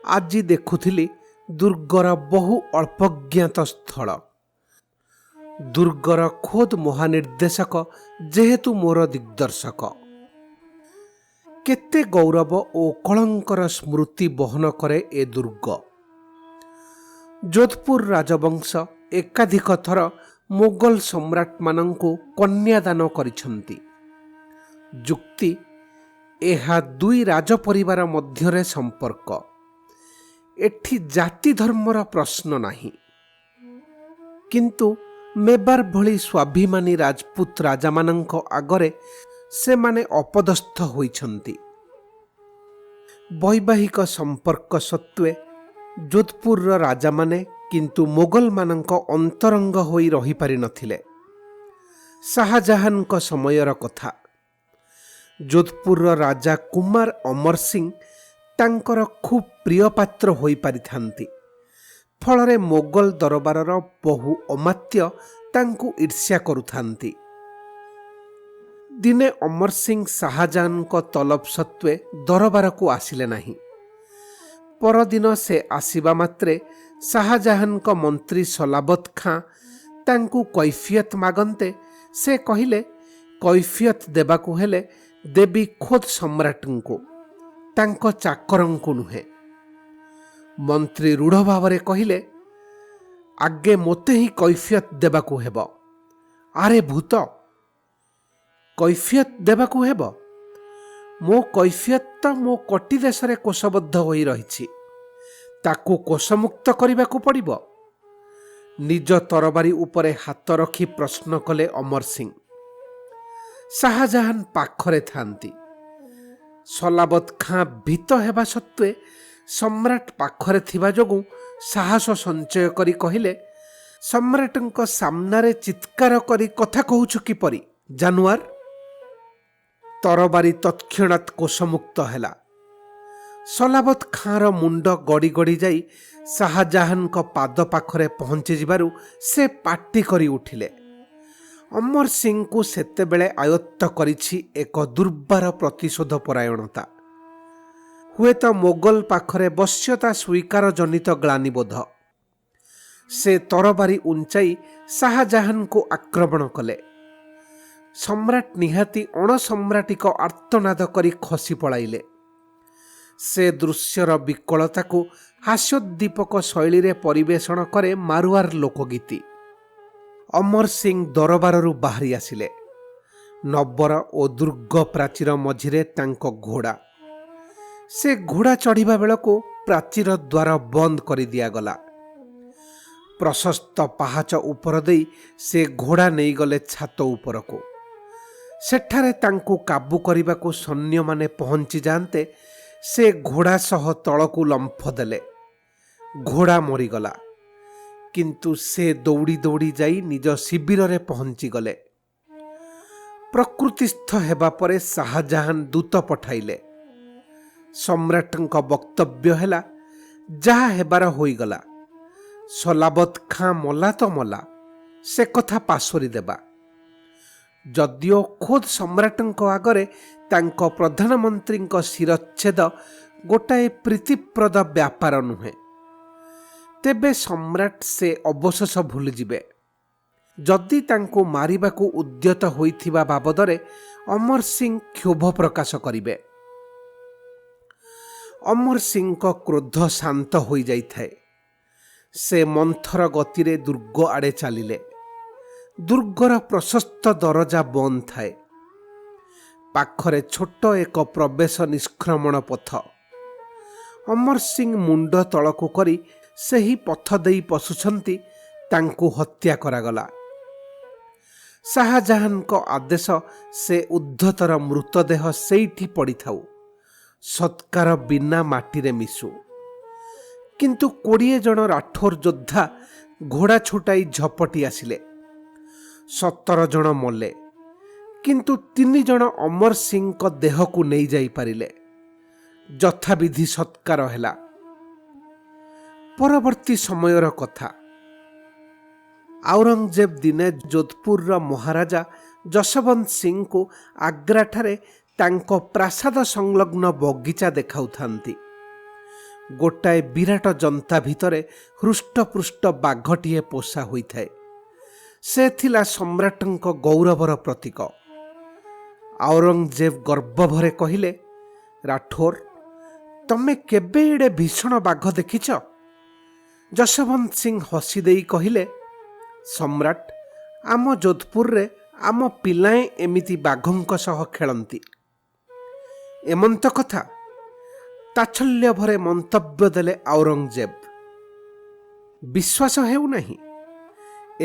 ଆଜି ଦେଖୁଥିଲି ଦୁର୍ଗର ବହୁ ଅଳ୍ପଜ୍ଞାତ ସ୍ଥଳ। ଦୁର୍ଗର ଖୋଦ୍ ମହାନିର୍ଦ୍ଦେଶକ ଯେହେତୁ ମୋର ଦିଗ୍ଦର୍ଶକ। କେତେ ଗୌରବ ଓ କଳଙ୍କର ସ୍ମୃତି ବହନ କରେ ଏ ଦୁର୍ଗ। ଯୋଧପୁର ରାଜବଂଶ ଏକାଧିକ ଥର ମୋଗଲ ସମ୍ରାଟମାନଙ୍କୁ କନ୍ୟାଦାନ କରିଛନ୍ତି। ଯୁକ୍ତି, ଏହା ଦୁଇ ରାଜପରିବାର ମଧ୍ୟରେ ସମ୍ପର୍କ। ଏଠି ଜାତି ଧର୍ମର ପ୍ରଶ୍ନ ନାହିଁ। କିନ୍ତୁ ମେବାର ଭଳି ସ୍ୱାଭିମାନୀ ରାଜପୁତ ରାଜାମାନଙ୍କ ଆଗରେ ସେମାନେ ଅପଦସ୍ଥ ହୋଇଛନ୍ତି। ବୈବାହିକ ସମ୍ପର୍କ ସତ୍ତ୍ୱେ ଯୋଧପୁରର ରାଜାମାନେ କିନ୍ତୁ ମୋଗଲମାନଙ୍କ ଅନ୍ତରଙ୍ଗ ହୋଇ ରହିପାରିନଥିଲେ। ଶାହାଜାହାନଙ୍କ ସମୟର କଥା। ଯୋଧପୁରର ରାଜା କୁମାର ଅମର ସିଂ ତାଙ୍କର ଖୁବ୍ ପ୍ରିୟ ପାତ୍ର ହୋଇପାରିଥାନ୍ତି। ଫଳରେ ମୋଗଲ ଦରବାରର ବହୁ ଅମାତ୍ୟ ତାଙ୍କୁ ଈର୍ଷ୍ୟା କରୁଥାନ୍ତି। ଦିନେ ଅମର ସିଂ ଶାହାଜାହାନଙ୍କ ତଲବ ସତ୍ତ୍ୱେ ଦରବାରକୁ ଆସିଲେ ନାହିଁ। ପରଦିନ ସେ ଆସିବା ମାତ୍ରେ ଶାହାଜାହାନଙ୍କ ମନ୍ତ୍ରୀ ସଲାବତ ଖାଁ ତାଙ୍କୁ କୈଫିୟତ ମାଗନ୍ତେ ସେ କହିଲେ, କୈଫିୟତ ଦେବାକୁ ହେଲେ ଦେବୀ ଖୋଦ୍ ସମ୍ରାଟଙ୍କୁ, ତାଙ୍କ ଚାକରଙ୍କୁ ନୁହେଁ। ମନ୍ତ୍ରୀ ରୂଢ଼ ଭାବରେ କହିଲେ, ଆଗେ ମୋତେ ହିଁ କୈଫିୟତ ଦେବାକୁ ହେବ। ଆରେ ଭୂତ, କୈଫିୟତ ଦେବାକୁ ହେବ? ମୋ କୈଫିୟତ ତ ମୋ କଟି ଦେଶରେ କୋଷବଦ୍ଧ ହୋଇ ରହିଛି। ତାକୁ କୋଷମୁକ୍ତ କରିବାକୁ ପଡ଼ିବ। ନିଜ ତରବାରୀ ଉପରେ ହାତ ରଖି ପ୍ରଶ୍ନ କଲେ ଅମର ସିଂ। ଶାହାଜାହାନ ପାଖରେ ଥାନ୍ତି। ସଲାବତ ଖାଁ ଭୀତ ହେବା ସତ୍ତ୍ୱେ ସମ୍ରାଟ ପାଖରେ ଥିବା ଯୋଗୁଁ ସାହସ ସଞ୍ଚୟ କରି କହିଲେ, ସମ୍ରାଟଙ୍କ ସାମ୍ନାରେ ଚିତ୍କାର କରି କଥା କହୁଛୁ କିପରି ଜାନୁଆର? ତରବାରୀ ତତ୍କ୍ଷଣାତ୍ କୋଷମୁକ୍ତ ହେଲା। ସଲାବତ ଖାଁର ମୁଣ୍ଡ ଗଡ଼ି ଗଡ଼ି ଯାଇ ଶାହାଜାହାନଙ୍କ ପାଦ ପାଖରେ ପହଞ୍ଚିଯିବାରୁ ସେ ପାଟି କରି ଉଠିଲେ। ଅମର ସିଂଙ୍କୁ ସେତେବେଳେ ଆୟତ୍ତ କରିଛି ଏକ ଦୁର୍ବାର ପ୍ରତିଶୋଧ ପରାୟଣତା। ହୁଏତ ମୋଗଲ ପାଖରେ ବଶ୍ୟତା ସ୍ୱୀକାର ଜନିତ ଗ୍ଳାନିବୋଧ। ସେ ତରବାରୀ ଉଞ୍ଚାଇ ଶାହାଜାହାନଙ୍କୁ ଆକ୍ରମଣ କଲେ। ସମ୍ରାଟ ନିହାତି ଅଣସମ୍ରାଟିକ ଆର୍ତ୍ତନାଦ କରି ଖସି ପଳାଇଲେ। ସେ ଦୃଶ୍ୟର ବିକଳତାକୁ ହାସ୍ୟୋଦ୍ଦୀପକ ଶୈଳୀରେ ପରିବେଷଣ କରେ ମାରୁଆର ଲୋକଗୀତି। ଅମର ସିଂ ଦରବାରରୁ ବାହାରି ଆସିଲେ। ନବର ଓ ଦୁର୍ଗ ପ୍ରାଚୀର ମଝିରେ ତାଙ୍କ ଘୋଡ଼ା। ସେ ଘୋଡ଼ା ଚଢ଼ିବା ବେଳକୁ ପ୍ରାଚୀର ଦ୍ୱାର ବନ୍ଦ କରି ଦିଆଗଲା। ପ୍ରଶସ୍ତ ପାହାଚ ଉପର ଦେଇ ସେ ଘୋଡ଼ା ନେଇଗଲେ ଛାତ ଉପରକୁ। ସେଠାରେ ତାଙ୍କୁ କାବୁ କରିବାକୁ ସୈନ୍ୟମାନେ ପହଞ୍ଚି ଯାଆନ୍ତେ ସେ ଘୋଡ଼ା ସହ ତଳକୁ ଲମ୍ଫ ଦେଲେ। ଘୋଡ଼ା ମରିଗଲା, କିନ୍ତୁ ସେ ଦୌଡ଼ି ଦୌଡ଼ି ଯାଇ ନିଜ ଶିବିରରେ ପହଞ୍ଚିଗଲେ। ପ୍ରକୃତିସ୍ଥ ହେବା ପରେ ଶାହାଜାହାନ ଦୂତ ପଠାଇଲେ। ସମ୍ରାଟଙ୍କ ବକ୍ତବ୍ୟ ହେଲା, ଯାହା ହେବାର ହୋଇଗଲା। ସଲାବତ ଖାଁ ମଲା ତ ମଲା, ସେ କଥା ପାସୋରି ଦେବା। ଯଦିଓ ଖୋଦ୍ ସମ୍ରାଟଙ୍କ ଆଗରେ ତାଙ୍କ ପ୍ରଧାନମନ୍ତ୍ରୀଙ୍କ ଶିରଚ୍ଛେଦ ଗୋଟାଏ ପ୍ରୀତିପ୍ରଦ ବ୍ୟାପାର ନୁହେଁ, ତେବେ ସମ୍ରାଟ ସେ ଅବଶୋଷ ଭୁଲିଯିବେ। ଯଦି ତାଙ୍କୁ ମାରିବାକୁ ଉଦ୍ୟତ ହୋଇଥିବା ବାବଦରେ ଅମର ସିଂ କ୍ଷୋଭ ପ୍ରକାଶ କରିବେ। ଅମର ସିଂଙ୍କ କ୍ରୋଧ ଶାନ୍ତ ହୋଇଯାଇଥାଏ। ସେ ମନ୍ଥର ଗତିରେ ଦୁର୍ଗ ଆଡ଼େ ଚାଲିଲେ। ଦୁର୍ଗର ପ୍ରଶସ୍ତ ଦରଜା ବନ୍ଦ ଥାଏ। ପାଖରେ ଛୋଟ ଏକ ପ୍ରବେଶ ନିଷ୍କ୍ରମଣ ପଥ। ଅମର ସିଂ ମୁଣ୍ଡ ତଳକୁ କରି ସେହି ପଥ ଦେଇ ପଶୁଛନ୍ତି, ତାଙ୍କୁ ହତ୍ୟା କରାଗଲା। ଶାହାଜାହାନଙ୍କ ଆଦେଶ, ସେ ଉଦ୍ଧତର ମୃତଦେହ ସେଇଠି ପଡ଼ିଥାଉ, ସତ୍କାର ବିନା ମାଟିରେ ମିଶୁ। କିନ୍ତୁ 20 ଜଣ ରାଠୋର ଯୋଦ୍ଧା ଘୋଡ଼ା ଛୁଟାଇ ଝପଟି ଆସିଲେ। 17 ଜଣ ମଲେ, କିନ୍ତୁ 3 ଜଣ ଅମର ସିଂଙ୍କ ଦେହକୁ ନେଇଯାଇପାରିଲେ। ଯଥାବିଧି ସତ୍କାର ହେଲା। ପରବର୍ତ୍ତୀ ସମୟର କଥା। ଔରଙ୍ଗଜେବ ଦିନେ ଯୋଧପୁରର ମହାରାଜା ଯଶବନ୍ତ ସିଂଙ୍କୁ ଆଗ୍ରାଠାରେ ତାଙ୍କ ପ୍ରାସାଦ ସଂଲଗ୍ନ ବଗିଚା ଦେଖାଉଥାନ୍ତି। ଗୋଟାଏ ବିରାଟ ଜନ୍ତା ଭିତରେ ହୃଷ୍ଟପୃଷ୍ଟ ବାଘଟିଏ ପୋଷା ହୋଇଥାଏ। ସେ ଥିଲା ସମ୍ରାଟଙ୍କ ଗୌରବର ପ୍ରତୀକ। ଔରଙ୍ଗଜେବ ଗର୍ବ ଭରେ କହିଲେ, ରାଠୋର, ତମେ କେବେ ଏଡ଼େ ଭୀଷଣ ବାଘ ଦେଖିଛ? ଯଶବନ୍ତ ସିଂ ହସି ଦେଇ କହିଲେ, ସମ୍ରାଟ, ଆମ ଯୋଧପୁରରେ ଆମ ପିଲାଏ ଏମିତି ବାଘଙ୍କ ସହ ଖେଳନ୍ତି। ଏମନ୍ତ କଥା? ତାଚ୍ଛଲ୍ୟ ଭରେ ମନ୍ତବ୍ୟ ଦେଲେ ଔରଙ୍ଗଜେବ। ବିଶ୍ୱାସ ହେଉନାହିଁ?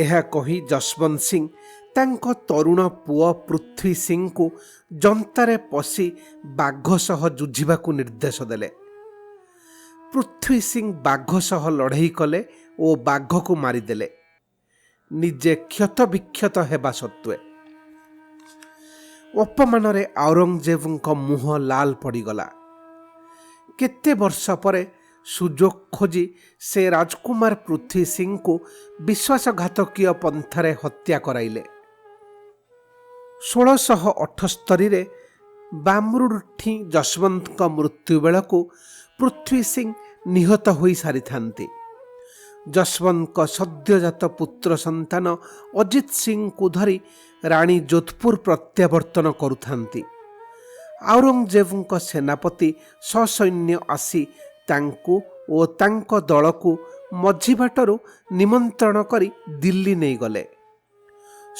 ଏହା କହି ଯଶବନ୍ତ ସିଂ ତାଙ୍କ ତରୁଣ ପୁଅ ପୃଥ୍ୱୀ ସିଂଙ୍କୁ ଜନ୍ତାରେ ପଶି ବାଘ ସହ ଯୁଝିବାକୁ ନିର୍ଦ୍ଦେଶ ଦେଲେ। ପୃଥ୍ୱୀ ସିଂ ବାଘ ସହ ଲଢ଼େଇ କଲେ ଓ ବାଘକୁ ମାରିଦେଲେ, ନିଜେ କ୍ଷତବିକ୍ଷତ ହେବା ସତ୍ତ୍ୱେ। ଅପମାନରେ ଔରଙ୍ଗଜେବଙ୍କ ମୁହଁ ଲାଲ ପଡ଼ିଗଲା। କେତେ ବର୍ଷ ପରେ ସୁଯୋଗ ଖୋଜି ସେ ରାଜକୁମାର ପୃଥ୍ୱୀ ସିଂଙ୍କୁ ବିଶ୍ୱାସଘାତକୀୟ ପନ୍ଥାରେ ହତ୍ୟା କରାଇଲେ। 1678ରେ ବାମରୁଡ୍ଠି ଯଶବନ୍ତଙ୍କ ମୃତ୍ୟୁ ବେଳକୁ ପୃଥ୍ୱୀ ସିଂ ନିହତ ହୋଇସାରିଥାନ୍ତି। ଯଶବନ୍ତଙ୍କ ସଦ୍ୟଜାତ ପୁତ୍ର ସନ୍ତାନ ଅଜିତ ସିଂଙ୍କୁ ଧରି ରାଣୀ ଯୋଧପୁର ପ୍ରତ୍ୟାବର୍ତ୍ତନ କରୁଥାନ୍ତି। ଔରଙ୍ଗଜେବଙ୍କ ସେନାପତି ସସୈନ୍ୟ ଆସି ତାଙ୍କୁ ଓ ତାଙ୍କ ଦଳକୁ ମଝିବାଟରୁ ନିମନ୍ତ୍ରଣ କରି ଦିଲ୍ଲୀ ନେଇଗଲେ।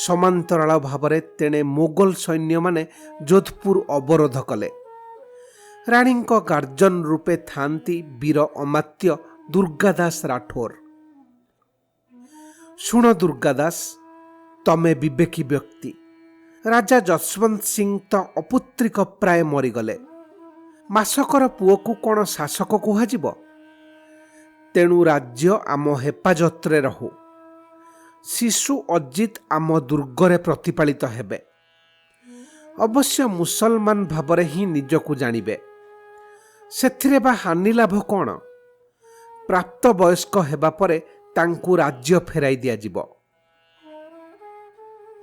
ସମାନ୍ତରାଳ ଭାବରେ ତେଣେ ମୋଗଲ ସୈନ୍ୟମାନେ ଯୋଧପୁର ଅବରୋଧ କଲେ। ରାଣୀଙ୍କ ଗାର୍ଜନ ରୂପେ ଥାନ୍ତି ବୀର ଅମାତ୍ୟ ଦୁର୍ଗାଦାସ ରାଠୋର। ଶୁଣ ଦୁର୍ଗାଦାସ, ତମେ ବିବେକୀ ବ୍ୟକ୍ତି। ରାଜା ଯଶବନ୍ତ ସିଂ ତ ଅପୁତ୍ରିକ ପ୍ରାୟ ମରିଗଲେ। ମାସକର ପୁଅକୁ କ'ଣ ଶାସକ କୁହାଯିବ? ତେଣୁ ରାଜ୍ୟ ଆମ ହେପାଜତରେ ରହୁ। ଶିଶୁ ଅଜିତ ଆମ ଦୁର୍ଗରେ ପ୍ରତିପାଳିତ ହେବେ। ଅବଶ୍ୟ ମୁସଲମାନ ଭାବରେ ହିଁ ନିଜକୁ ଜାଣିବେ। ସେଥିରେ ବା ହାନି ଲାଭ କ'ଣ? ପ୍ରାପ୍ତ ବୟସ୍କ ହେବା ପରେ ତାଙ୍କୁ ରାଜ୍ୟ ଫେରାଇ ଦିଆଯିବ।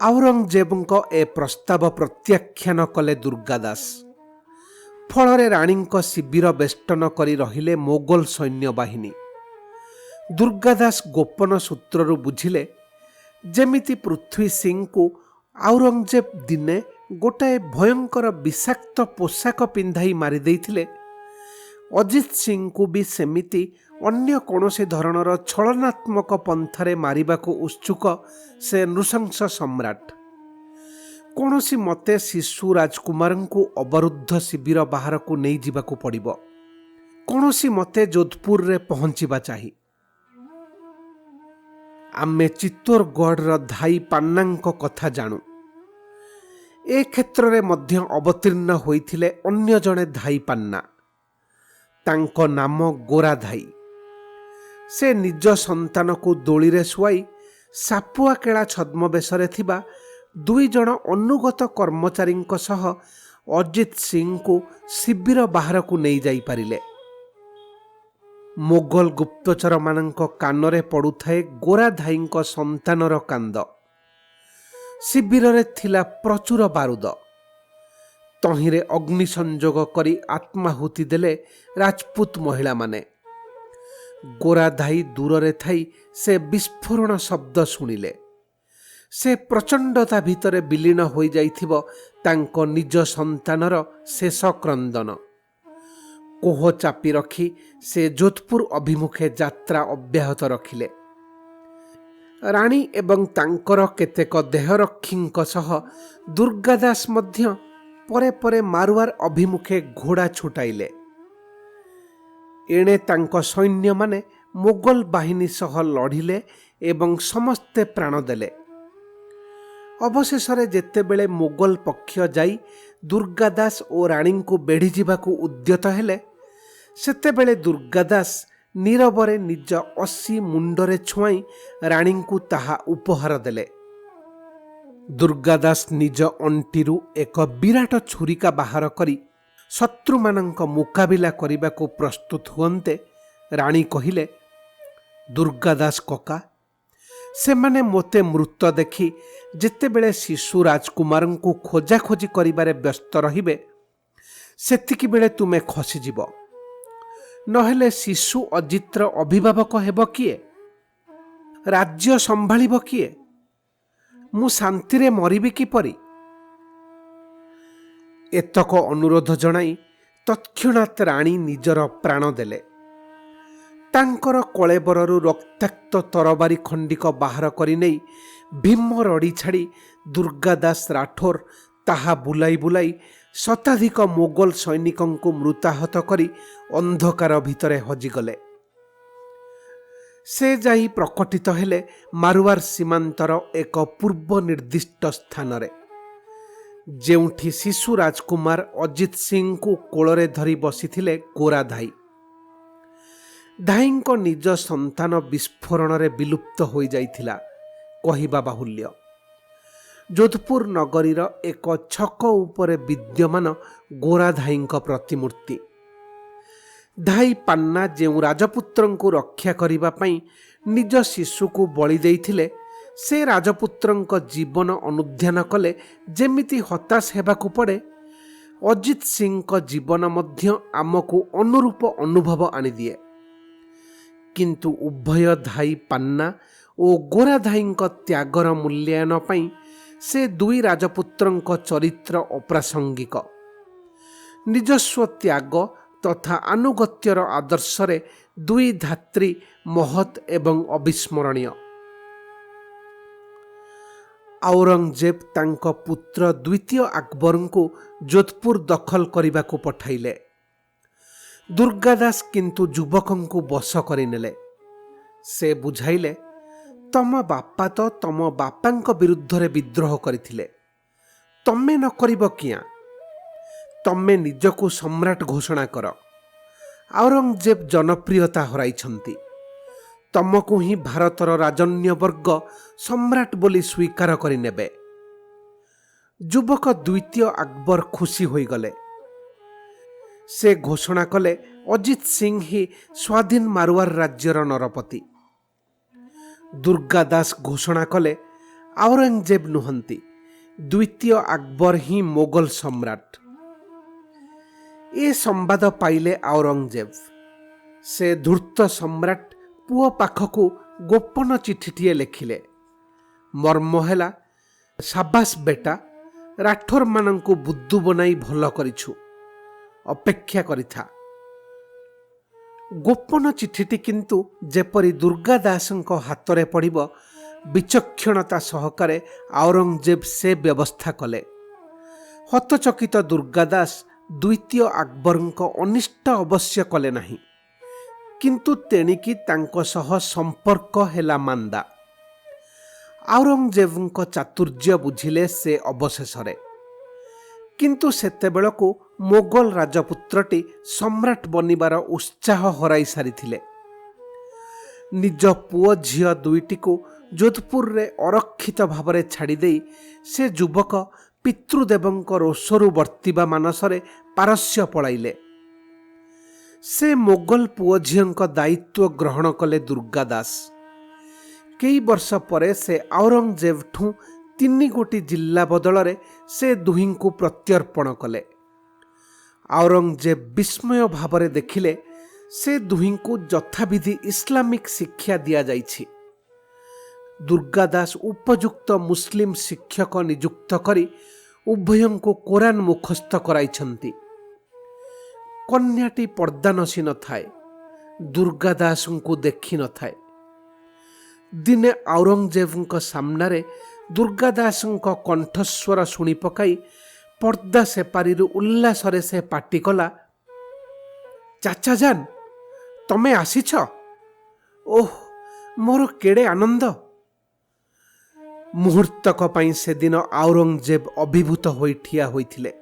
ଔରଙ୍ଗଜେବଙ୍କ ଏ ପ୍ରସ୍ତାବ ପ୍ରତ୍ୟାଖ୍ୟାନ କଲେ ଦୁର୍ଗାଦାସ। ଫଳରେ ରାଣୀଙ୍କ ଶିବିର ବେଷ୍ଟନ କରି ରହିଲେ ମୋଗଲ ସୈନ୍ୟବାହିନୀ। ଦୁର୍ଗାଦାସ ଗୋପନ ସୂତ୍ରରୁ ବୁଝିଲେ ଯେମିତି ପୃଥ୍ୱୀ ସିଂଙ୍କୁ ଔରଙ୍ଗଜେବ ଦିନେ ଗୋଟାଏ ଭୟଙ୍କର ବିଷାକ୍ତ ପୋଷାକ ପିନ୍ଧାଇ ମାରିଦେଇଥିଲେ, ଅଜିତ ସିଂଙ୍କୁ ବି ସେମିତି ଅନ୍ୟ କୌଣସି ଧରଣର ଛଳନାତ୍ମକ ପନ୍ଥାରେ ମାରିବାକୁ ଉତ୍ସୁକ ସେ ନୃଶଂସ ସମ୍ରାଟ। କୌଣସି ମତେ ଶିଶୁ ରାଜକୁମାରଙ୍କୁ ଅବରୁଦ୍ଧ ଶିବିର ବାହାରକୁ ନେଇଯିବାକୁ ପଡ଼ିବ। କୌଣସି ମତେ ଯୋଧପୁରରେ ପହଞ୍ଚିବା ଚାହିଁ। ଆମେ ଚିତ୍ତୋରଗଡ଼ର ଧାଇ ପାନ୍ନାଙ୍କ କଥା ଜାଣୁ। ଏ କ୍ଷେତ୍ରରେ ମଧ୍ୟ ଅବତୀର୍ଣ୍ଣ ହୋଇଥିଲେ ଅନ୍ୟ ଜଣେ ଧାଇ ପାନ୍ନା। ତାଙ୍କ ନାମ ଗୋରାଧାଇ। ସେ ନିଜ ସନ୍ତାନକୁ ଦୋଳିରେ ଶୁଆଇ ସାପୁଆ କେଳା ଛଦ୍ମବେଶରେ ଥିବା 2 ଜଣ ଅନୁଗତ କର୍ମଚାରୀଙ୍କ ସହ ଅଜିତ ସିଂଙ୍କୁ ଶିବିର ବାହାରକୁ ନେଇଯାଇପାରିଲେ। ମୋଗଲ ଗୁପ୍ତଚରମାନଙ୍କ କାନରେ ପଡ଼ୁଥାଏ ଗୋରାଧାଇଙ୍କ ସନ୍ତାନର କାନ୍ଦ। ଶିବିରରେ ଥିଲା ପ୍ରଚୁର ବାରୁଦ। ତହିଁରେ ଅଗ୍ନି ସଂଯୋଗ କରି ଆତ୍ମାହୁତି ଦେଲେ ରାଜପୁତ ମହିଳାମାନେ। ଗୋରାଧାଇ ଦୂରରେ ଥାଇ ସେ ବିସ୍ଫୋରଣ ଶବ୍ଦ ଶୁଣିଲେ। ସେ ପ୍ରଚଣ୍ଡତା ଭିତରେ ବିଲୀନ ହୋଇଯାଇଥିବ ତାଙ୍କ ନିଜ ସନ୍ତାନର ଶେଷ କ୍ରନ୍ଦନ। କୋହ ଚାପି ରଖି ସେ ଯୋଧପୁର ଅଭିମୁଖେ ଯାତ୍ରା ଅବ୍ୟାହତ ରଖିଲେ। ରାଣୀ ଏବଂ ତାଙ୍କର କେତେକ ଦେହରକ୍ଷୀଙ୍କ ସହ ଦୁର୍ଗାଦାସ ମଧ୍ୟ ପରେ ପରେ ମାରୱାର ଅଭିମୁଖେ ଘୋଡ଼ା ଛୁଟାଇଲେ। ଏଣେ ତାଙ୍କ ସୈନ୍ୟମାନେ ମୋଗଲ ବାହିନୀ ସହ ଲଢ଼ିଲେ ଏବଂ ସମସ୍ତେ ପ୍ରାଣ ଦେଲେ। ଅବଶେଷରେ ଯେତେବେଳେ ମୋଗଲ ପକ୍ଷ ଯାଇ ଦୁର୍ଗାଦାସ ଓ ରାଣୀଙ୍କୁ ବେଢ଼ିଯିବାକୁ ଉଦ୍ୟତ ହେଲେ, ସେତେବେଳେ ଦୁର୍ଗାଦାସ ନୀରବରେ ନିଜ ଅସି ମୁଣ୍ଡରେ ଛୁଆଇଁ ରାଣୀଙ୍କୁ ତାହା ଉପହାର ଦେଲେ। ଦୁର୍ଗାଦାସ ନିଜ ଅଣ୍ଟିରୁ ଏକ ବିରାଟ ଛୁରିକା ବାହାର କରି ଶତ୍ରୁମାନଙ୍କ ମୁକାବିଲା କରିବାକୁ ପ୍ରସ୍ତୁତ ହୁଅନ୍ତେ ରାଣୀ କହିଲେ, ଦୁର୍ଗାଦାସ କକା, ସେମାନେ ମୋତେ ମୃତ ଦେଖି ଯେତେବେଳେ ଶିଶୁ ରାଜକୁମାରଙ୍କୁ ଖୋଜାଖୋଜି କରିବାରେ ବ୍ୟସ୍ତ ରହିବେ, ସେତିକିବେଳେ ତୁମେ ଖସିଯିବ। ନହେଲେ ଶିଶୁ ଅଜିତର ଅଭିଭାବକ ହେବ କିଏ? ରାଜ୍ୟ ସମ୍ଭାଳିବ କିଏ? ମୁଁ ଶାନ୍ତିରେ ମରିବି କିପରି? ଏତକ ଅନୁରୋଧ ଜଣାଇ ତତ୍କ୍ଷଣାତ୍ ରାଣୀ ନିଜର ପ୍ରାଣ ଦେଲେ। ତାଙ୍କର କଳେବରରୁ ରକ୍ତାକ୍ତ ତରବାରୀ ଖଣ୍ଡିକ ବାହାର କରି ନେଇ ଭୀମ ରଡ଼ି ଛାଡ଼ି ଦୁର୍ଗାଦାସ ରାଠୋର ତାହା ବୁଲାଇ ବୁଲାଇ ଶତାଧିକ ମୋଗଲ ସୈନିକଙ୍କୁ ମୃତାହତ କରି ଅନ୍ଧକାର ଭିତରେ ହଜିଗଲେ। ସେ ଯାଇ ପ୍ରକଟିତ ହେଲେ ମାରୱାର ସୀମାନ୍ତର ଏକ ପୂର୍ବ ନିର୍ଦ୍ଦିଷ୍ଟ ସ୍ଥାନରେ, ଯେଉଁଠି ଶିଶୁ ରାଜକୁମାର ଅଜିତ ସିଂଙ୍କୁ କୋଳରେ ଧରି ବସିଥିଲେ ଗୋରାଧାଇ। ଧାଇଙ୍କ ନିଜ ସନ୍ତାନ ବିସ୍ଫୋରଣରେ ବିଲୁପ୍ତ ହୋଇଯାଇଥିଲା କହିବା ବାହୁଲ୍ୟ। ଯୋଧପୁର ନଗରୀର ଏକ ଛକ ଉପରେ ବିଦ୍ୟମାନ ଗୋରାଧାଇଙ୍କ ପ୍ରତିମୂର୍ତ୍ତି। ଧାଇ ପାନ୍ନା ଯେଉଁ ରାଜପୁତ୍ରଙ୍କୁ ରକ୍ଷା କରିବା ପାଇଁ ନିଜ ଶିଶୁକୁ ବଳି ଦେଇଥିଲେ, ସେ ରାଜପୁତ୍ରଙ୍କ ଜୀବନ ଅନୁଧ୍ୟାନ କଲେ ଯେମିତି ହତାଶ ହେବାକୁ ପଡ଼େ, ଅଜିତ ସିଂଙ୍କ ଜୀବନ ମଧ୍ୟ ଆମକୁ ଅନୁରୂପ ଅନୁଭବ ଆଣିଦିଏ। କିନ୍ତୁ ଉଭୟ ଧାଇ ପାନ୍ନା ଓ ଗୋରାଧାଇଙ୍କ ତ୍ୟାଗର ମୂଲ୍ୟାୟନ ପାଇଁ ସେ 2 ରାଜପୁତ୍ରଙ୍କ ଚରିତ୍ର ଅପ୍ରାସଙ୍ଗିକ। ନିଜସ୍ୱ ତ୍ୟାଗ ତଥା ଆନୁଗତ୍ୟର ଆଦର୍ଶରେ 2 ଧାତ୍ରୀ ମହତ୍ ଏବଂ ଅବିସ୍ମରଣୀୟ। ଔରଙ୍ଗଜେବ ତାଙ୍କ ପୁତ୍ର ଦ୍ୱିତୀୟ ଆକବରଙ୍କୁ ଯୋଧପୁର ଦଖଲ କରିବାକୁ ପଠାଇଲେ। ଦୁର୍ଗାଦାସ କିନ୍ତୁ ଯୁବକଙ୍କୁ ବଶ କରିନେଲେ। ସେ ବୁଝାଇଲେ, ତମ ବାପା ତ ତମ ବାପାଙ୍କ ବିରୁଦ୍ଧରେ ବିଦ୍ରୋହ କରିଥିଲେ, ତମେ ନ କରିବ କିଆଁ? ତମେ ନିଜକୁ ସମ୍ରାଟ ଘୋଷଣା କର। ଔରଙ୍ଗଜେବ ଜନପ୍ରିୟତା ହରାଇଛନ୍ତି। ତମକୁ ହିଁ ଭାରତର ରାଜନ୍ୟବର୍ଗ ସମ୍ରାଟ ବୋଲି ସ୍ୱୀକାର କରିନେବେ। ଯୁବକ ଦ୍ୱିତୀୟ ଆକବର ଖୁସି ହୋଇଗଲେ। से घोषणा कले अजित सिंह ही स्वाधीन मारवार राज्यर नरपति। दुर्गा दास घोषणा कले औरंगजेब नुहंती, द्वितीय अकबर ही मोगल सम्राट। ए संवाद पाइले औरंगजेब। से धूर्त सम्राट पुओ पाखकु गोपन चिठीटीए लिखिले। मर्म हैला, साबास बेटा, राठोर मानंकु बुद्धू बनाई भल करिछु, अपेक्षा करिथा। गोपन चिठीटी किंतु जेपरी दुर्गा दासंको हातरे पड़िबो, विचक्षणता सहकारे औरंगजेब से व्यवस्था कले। हतचकित दुर्गा दास द्वितीय अकबरंको अनिष्ट अवश्य कले नाही, किंतु तेणिकी तांको सह संपर्क हेला मांदा। औरंगजेबंको चातुर्य बुझिले से अवशेषरे। किंतु सेतेबेलकु मोगल राजपुत्रटी सम्राट बनिबार उत्साह हराई सारिथिले। निज पुओ झियो दुईटिकु जोधपुर रे अरक्षित भावरे छाड़ी देई से युवक पितृदेवंको रोषरु वर्तिबा मानसरे पारस्य पळाइले। से मोगल पुओ झियोंको दायित्व ग्रहण कले दुर्गा दास। कई वर्ष परे से औरंगजेब ठू 3 गोटी जिल्ला बदलरे से दुहिंकु प्रत्यर्पण कले। औरंगजेब विस्मय भावरे देखिले से दुहिंकु यथाविधि इस्लामिक शिक्षा दिया जाइछि। दुर्गा दास उपयुक्त मुस्लिम शिक्षक नियुक्त करी उभयंकु कोरान मुखस्थ कराइछन्ति। कन्याटी पर्दानसी न थाए, दुर्गा दासंकु देखि न थाए। दिने औरंगजेबंको सामनारे दुर्गा दासंको कंठस्वर शुणी पकाई पर्दा सेपारीरु उल्लासरे से पाटी कला, चाचा जान, तमे आसीछ? ओह, मोर केड़े आनंद। मुहूर्तक पई से दिन औरंगजेब अभिभूत होई ठिया होइथिले।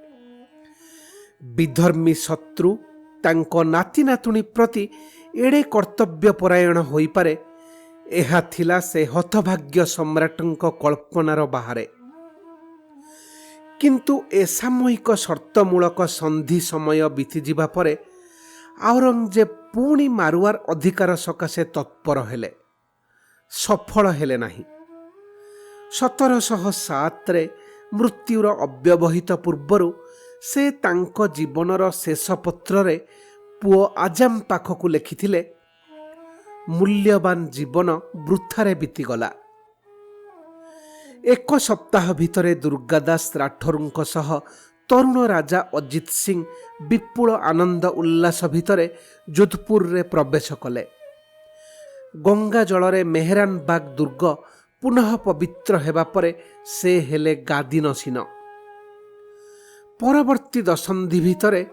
विधर्मी शत्रु तांको नाती नातुणी प्रति एड़े कर्तव्यपरायण होई पारे, एहा थिला से हतभाग्य सम्राटंको कल्पनार बाहारे। किंतु ए सामूहिक शर्तमूलक संधि समय बीतीजिबा परे औरंगजेब पुणी मारुआर अधिकार सकाशे तत्पर हेले, सफल हेले नाही। 1707 रे मृत्युर अव्यवहित पूर्वरु से तांको जीवनर शेष पत्ररे पुओ आजाम पाखकु लेखिथिले, मूल्यवान जीवन वृथारे बीतीगला। 1 सप्ताह भितरे दुर्गा दास राठौरंको सह तरुण राजा अजित सिंह विपुल आनंद उल्लास भितरे जोधपुर रे प्रवेश कले। गंगा जलरे मेहरान बाग दुर्ग पुनः पवित्र हेबा परे से हेले गादीनसीन। परवर्ती दशंधि भितरे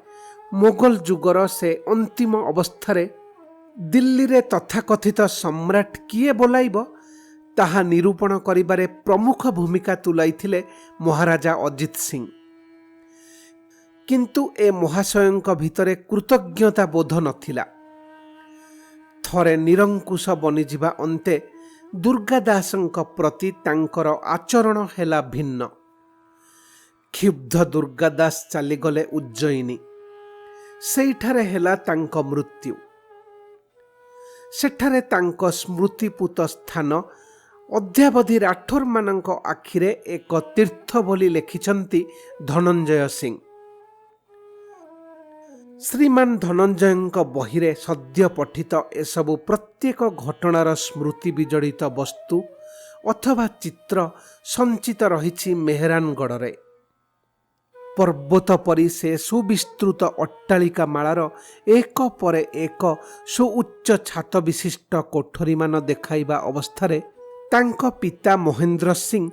मोगल जुगर से अंतिम अवस्थारे दिल्ली रे तथाकथित सम्राट किए बोलाइब ताहा निरूपण करिबारे प्रमुख भूमिका तुलाइथिले महाराजा अजित सिंह। किंतु ए महाशयंक भितरे कृतज्ञता बोध नथिला। थरे निरंकुश बनिजिबा अंते दुर्गा दासंक प्रति तांकर आचरण हेला भिन्न। क्षुब्ध दुर्गा दास चलीगले उज्जयिनी। सेठारे हेला तांक मृत्यु। सेठारे तांक स्मृतिपूत स्थान अद्यावधि राठौर मानंक आखिरे एक तीर्थ बोली लिखिछन्ति धनंजय सिंह। श्रीमान धनंजयंक बहिरे सद्य पठित एसबु प्रत्येक घटनार स्मृति विजड़ित वस्तु अथवा चित्र संचित रहिछि मेहरानगढ़। पर्वत परी से सुविस्तृत अट्टालिका मालार एक परे एक सुउच्च छात विशिष्ट कोठरी मान देखाइबा अवस्थारे तांक पिता महेंद्र सिंह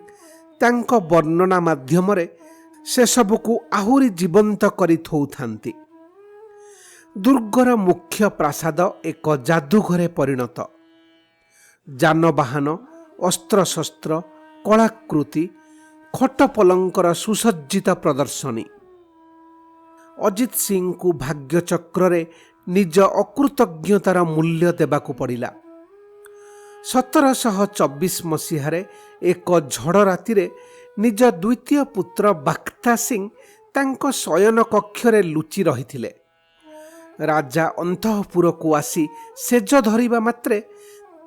तांक वर्णना माध्यमरे से सबको आहुरी जीवंत करी थौथांती। दुर्गर मुख्य प्रासाद एक जादुघरे परिणत। जानबाहन, अस्त्रशस्त्र, कलाकृति, खट पलंकर सुसज्जित प्रदर्शनी। अजित सिंह को भाग्यचक्र रे निज अकृतज्ञतार मूल्य देबाकू पड़िला। 1724 मसीहारे एक झड़ रातिरे निज द्वितीय पुत्र बाख्ता सिंह तांको शयन कक्षरे लुचि रहिथिले। ରାଜା ଅନ୍ତଃପୁରକୁ ଆସି ସେଜ ଧରିବା ମାତ୍ରେ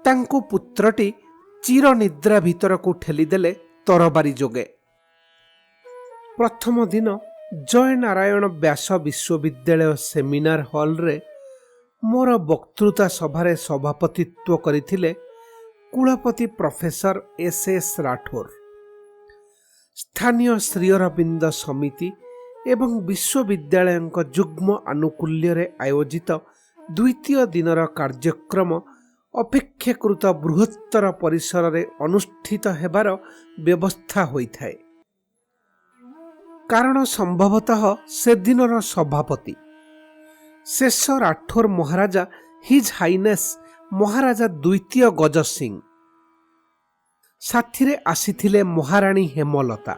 ତାଙ୍କୁ ପୁତ୍ରଟି ଚିରନିଦ୍ରା ଭିତରକୁ ଠେଲିଦେଲେ ତରବାରୀ ଯୋଗେ। ପ୍ରଥମ ଦିନ ଜୟନାରାୟଣ ବ୍ୟାସ ବିଶ୍ୱବିଦ୍ୟାଳୟ ସେମିନାର ହଲରେ ମୋର ବକ୍ତୃତା ସଭାରେ ସଭାପତିତ୍ୱ କରିଥିଲେ କୁଳପତି ପ୍ରଫେସର ଏସ୍ ରାଠୋର। ସ୍ଥାନୀୟ ଶ୍ରୀଅରବିନ୍ଦ ସମିତି ଏବଂ ବିଶ୍ୱବିଦ୍ୟାଳୟଙ୍କ ଯୁଗ୍ମ ଆନୁକୂଲ୍ୟରେ ଆୟୋଜିତ ଦ୍ୱିତୀୟ ଦିନର କାର୍ଯ୍ୟକ୍ରମ ଅପେକ୍ଷାକୃତ ବୃହତ୍ତର ପରିସରରେ ଅନୁଷ୍ଠିତ ହେବାର ବ୍ୟବସ୍ଥା ହୋଇଥାଏ। କାରଣ ସମ୍ଭବତଃ ସେଦିନର ସଭାପତି ଶେଷ ରାଠୋର ମହାରାଜା ହିଜ୍ ହାଇନେସ୍ ମହାରାଜା ଦ୍ୱିତୀୟ ଗଜ ସିଂ, ସାଥିରେ ଆସିଥିଲେ ମହାରାଣୀ ହେମଲତା,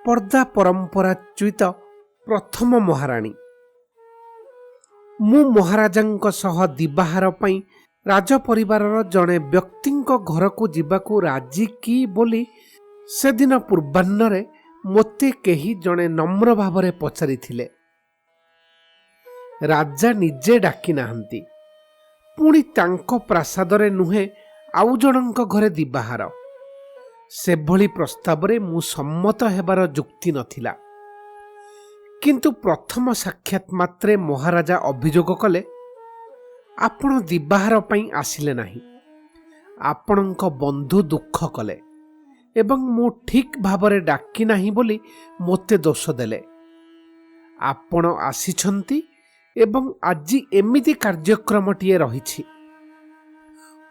ପର୍ଦ୍ଦା ପରମ୍ପରାଚ୍ୟୁତ ପ୍ରଥମ ମହାରାଣୀ। ମୁଁ ମହାରାଜାଙ୍କ ସହ ଦିବାହାର ପାଇଁ ରାଜପରିବାରର ଜଣେ ବ୍ୟକ୍ତିଙ୍କ ଘରକୁ ଯିବାକୁ ରାଜି କି ବୋଲି ସେଦିନ ପୂର୍ବାହ୍ନରେ ମୋତେ କେହି ଜଣେ ନମ୍ର ଭାବରେ ପଚାରିଥିଲେ। ରାଜା ନିଜେ ଡାକି ନାହାନ୍ତି, ପୁଣି ତାଙ୍କ ପ୍ରାସାଦରେ ନୁହେଁ ଆଉ ଜଣଙ୍କ ଘରେ ଦିବାହାର। ସେଭଳି ପ୍ରସ୍ତାବରେ ମୁଁ ସମ୍ମତ ହେବାର ଯୁକ୍ତି ନଥିଲା। କିନ୍ତୁ ପ୍ରଥମ ସାକ୍ଷାତ ମାତ୍ରେ ମହାରାଜା ଅଭିଯୋଗ କଲେ, ଆପଣ ଦିବାହାର ପାଇଁ ଆସିଲେ ନାହିଁ। ଆପଣଙ୍କ ବନ୍ଧୁ ଦୁଃଖ କଲେ ଏବଂ ମୁଁ ଠିକ୍ ଭାବରେ ଡାକି ନାହିଁ ବୋଲି ମୋତେ ଦୋଷ ଦେଲେ। ଆପଣ ଆସିଛନ୍ତି ଏବଂ ଆଜି ଏମିତି କାର୍ଯ୍ୟକ୍ରମଟିଏ ରହିଛି।